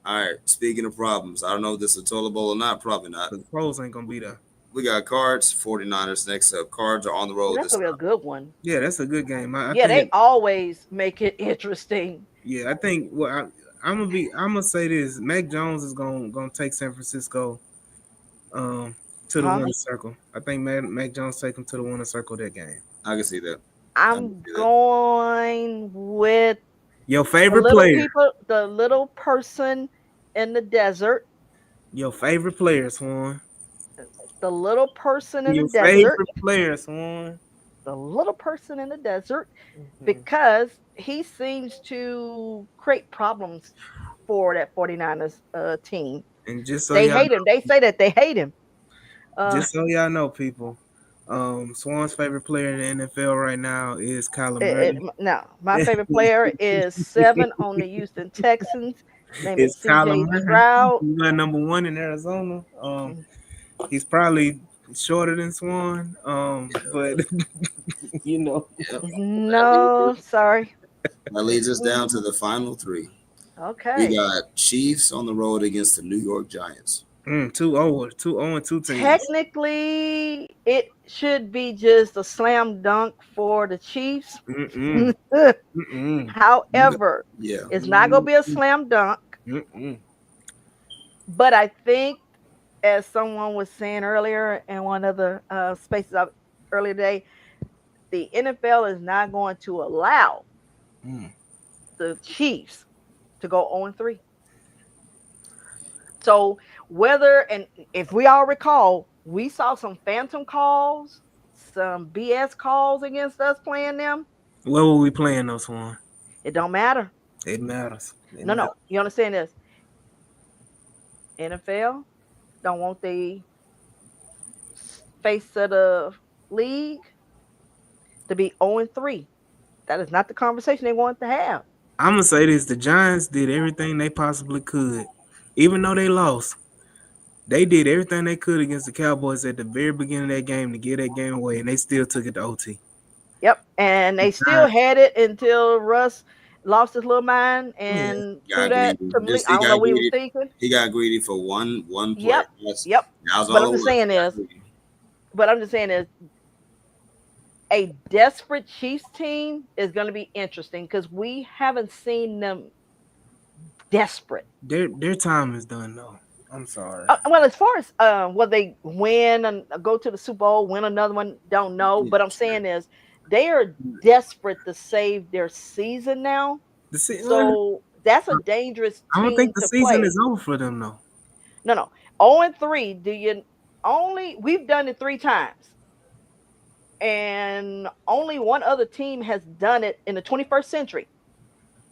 All right. Speaking of problems, I don't know if this is tollable or not. Probably not. The pros ain't gonna be there. We got Cards, 49ers next up. Cards are on the Well, road that's this gonna be a time. good one. Yeah, that's a good game. I Yeah, they think. always make it interesting. Yeah, I think. Well, I'm gonna say this. Mac Jones is gonna take San Francisco to the Huh? winner circle. I think Mac Jones take him to the winner circle that game. I can see that. I can I'm see that. going with Your the favorite little player. people, the little person in the desert, Your favorite player, Swan. the little person in the Your desert, favorite player, Swan. the little person in the desert, Mhm. because he seems to create problems for that 49ers team. And just so They y'all hate him. They say that they hate him. Just so y'all know, people, Swan's favorite player in the NFL right now is Kyler Murray. No, my favorite player is 7 on the Houston Texans. His name is It's Kyler CJ Murray. Stroud. He's got number one in Arizona. Mm. He's probably shorter than Swan. But you know, Yep. No, sorry. That leads us down to Mm, the final three. We okay. got Chiefs on the road against the New York Giants. 2-0 and 2 teams. Technically, it should be just a slam dunk for the Chiefs. Mm-mm, mm-mm, However, Yeah. it's not going to be a slam dunk. mm-mm. But I think, as someone was saying earlier in one of the spaces earlier today, the NFL is not going to allow Mm. the Chiefs to go 0-3. So whether, and if we all recall, we saw some phantom calls, some BS calls against us playing them. Where were we playing those Swan? It don't matter. It matters. It No, matters. no. You understand this? NFL don't want the face of the league to be 0-3. That is not the conversation they want to have. I'm gonna say this: the Giants did everything they possibly could, even though they lost. They did everything they could against the Cowboys at the very beginning of that game to get that game away, and they still took it to OT. Yep. And they still had it until Russ lost his little mind Yeah, and threw Got that greedy. to the league. Just I he don't know got what he was greedy. thinking. He got greedy for one play. Yep. Yep. That was But all I'm it just was. saying He got is, greedy. a desperate Chiefs team is going to be interesting because we haven't seen them desperate. their time is done though. I'm sorry. Well, as far as whether they win and go to the Super Bowl, win another one, don't know. But I'm saying is they are desperate to save their season now. So that's a dangerous I don't think team the to season play. is over for them though. No, no. 0-3. Do you only we've done it 3 times. And only one other team has done it in the 21st century.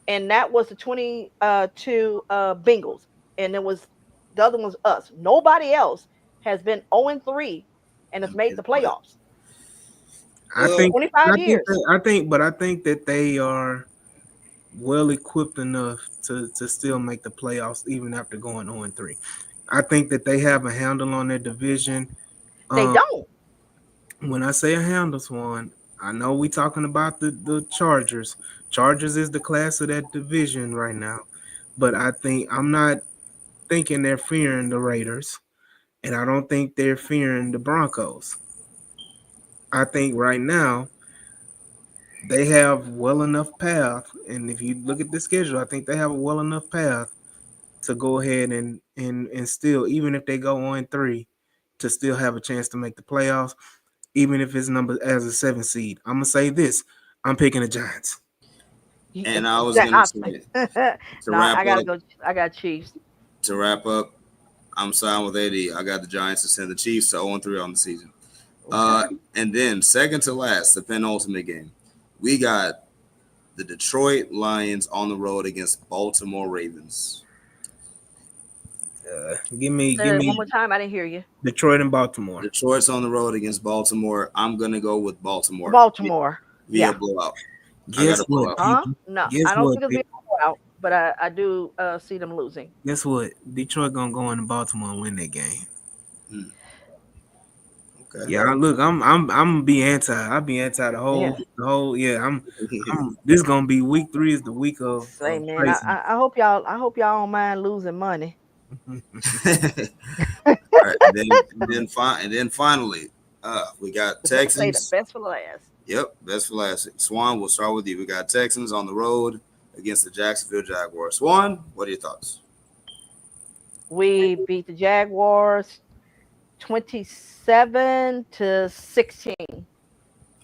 And that was the 22 Bengals. And it was the other one was us. Nobody else has been 0-3 and has made the playoffs. I Well, think 25 years. but I think that they are well equipped enough to still make the playoffs even after going 0-3. I think that they have a handle on their division. They Um, don't. when I say a handle, Swan, I know we talking about the Chargers. Chargers is the class of that division right now, but I think I'm not thinking they're fearing the Raiders, and I don't think they're fearing the Broncos. I think right now they have well enough path, and if you look at the schedule, I think they have a well enough path to go ahead and still, even if they go 0-3, to still have a chance to make the playoffs, even if it's number as a 7 seed. I'm gonna say this: I'm picking the Giants. And I was gonna say to No, wrap I gotta up, go. I got Chiefs. to wrap up, I'm signed with AD. I got the Giants to send the Chiefs to 0-3 on the season. Okay. And then second to last, the penultimate game, we got the Detroit Lions on the road against Baltimore Ravens. Give me, Say give that one me more time. I didn't hear you. Detroit and Baltimore. Detroit's on the road against Baltimore. I'm gonna go with Baltimore Baltimore. via Yeah. blowout. I got Guess a what, blowout. Huh? people? No, Guess I don't what, think it'll be people? a blowout, but I do see them losing. Guess what? Detroit gonna go into Baltimore and win that game. Hmm, okay. Yeah, look, I'm gonna be anti. I'll be anti Yeah. the whole. Yeah, I'm. This gonna be week 3 is the week Say, of man, craziness. I hope y'all don't mind losing money. All right, and then finally, we got Say the Texans. best for last. Yep, best for last. Swan, we'll start with you. We got Texans on the road against the Jacksonville Jaguars. Swan, what are your thoughts? We beat the Jaguars 27-16.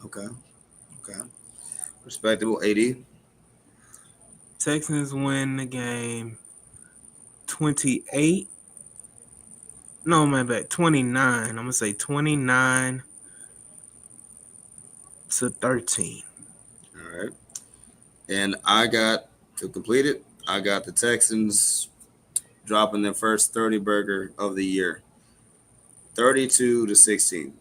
Okay, okay, respectable. 80. Texans win the game 28. No, my bad. 29. I'm gonna say 29-13. All right, and I got to complete it. I got the Texans dropping their first 30 burger of the year, 32-16.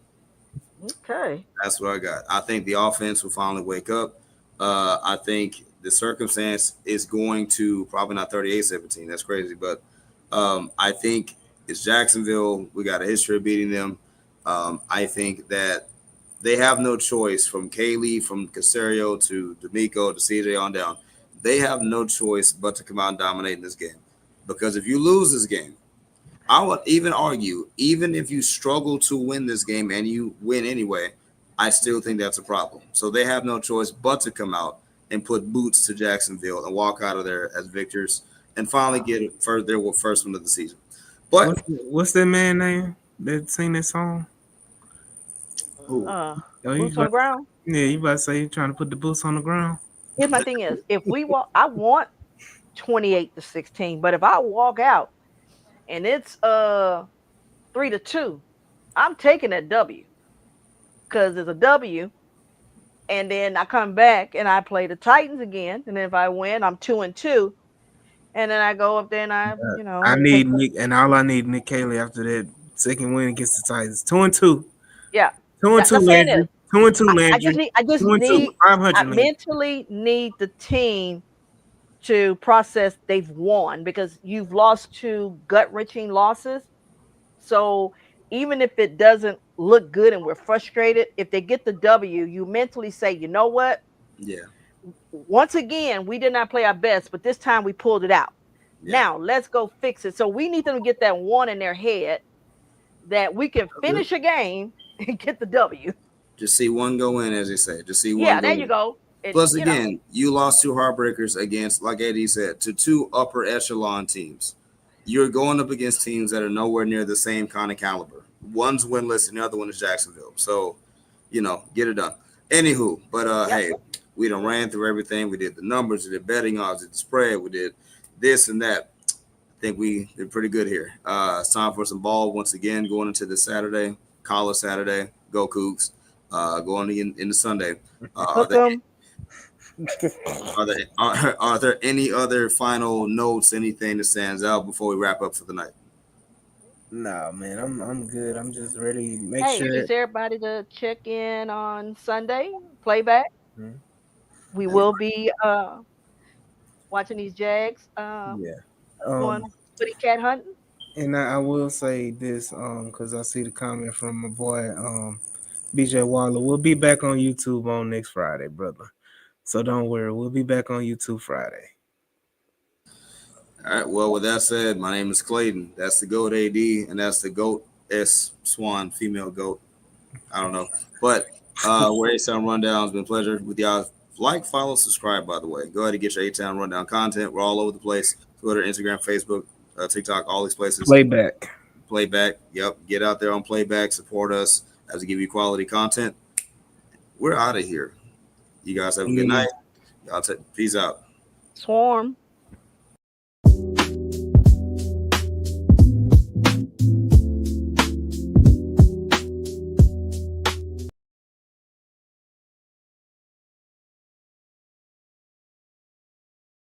Okay. That's what I got. I think the offense will finally wake up. I think the circumstance is going to probably not 38-17. That's crazy. But I think it's Jacksonville. We got a history of beating them. I think that they have no choice from Kaylee, from Casario to D'Amico to CJ on down. They have no choice but to come out and dominate in this game. Because if you lose this game, I would even argue, even if you struggle to win this game and you win anyway, I still think that's a problem. So they have no choice but to come out and put boots to Jacksonville and walk out of there as victors and finally get it their first win of the season. But What's that man name that sing that song? who? Oh, Boots on the ground. yeah, you about to say you trying to put the boots on the ground? Here's my thing is, if we walk, I want 28-16, but if I walk out and it's 3-2, I'm taking that W because it's a W. And then I come back and I play the Titans again, and then if I win, I'm 2-2. And then I go up there and I take need the, Nick, and all I need Nick Cayley after that second win against the Titans. 2-2, yeah. 2-2 That's saying Landry, is 2-2 I just Landry, need I just 2-2. need I 500 Landry. mentally need the team to process they've won because you've lost 2 gut-wrenching losses. So even if it doesn't look good and we're frustrated, if they get the W, you mentally say, you know what? Yeah, Once again, we did not play our best, but this time we pulled it out. yeah. Now let's go fix it. So we need them to get that one in their head that we can Okay. finish a game and get the W. Just see one go in, as they say. Just see one Yeah, go there you in. go. And Plus, again, you lost 2 heartbreakers against, like Eddie said, to 2 upper echelon teams. You're going up against teams that are nowhere near the same kind of caliber. One's winless and the other one is Jacksonville. So, get it done. Anywho, but yep. hey, we done ran through everything. We did the numbers, we did betting odds, we did the spread, we did this and that. I think we did pretty good here. It's time for some ball once again going into this Saturday, college Saturday. Go Cougs. Going into Sunday. Are Hook there 'em. are there any other final notes, anything that stands out before we wrap up for the night? Nah, man, I'm good. I'm just ready. Make Hey, sure. just everybody to check in on Sunday, playback. Mhm. We And will be watching these Jags Yeah. going Um, pretty cat hunting. and I will say this, because I see the comment from my boy, BJ Waller. We'll be back on YouTube on next Friday, brother. So don't worry, we'll be back on YouTube Friday. All right. Well, with that said, my name is Clayton. That's the GOAT AD, and that's the GOAT S Swan, female GOAT. I don't know. But we're A-Town Rundown. It's been a pleasure with y'all. Like, follow, subscribe, by the way. Go ahead and get your A-Town Rundown content. We're all over the place. Twitter, Instagram, Facebook, TikTok, all these places. Playback. Playback. Yep. Get out there on Playback. Support us as we give you quality content. We're out of here. You guys have a good Yeah. night. Y'all peace out. Swarm.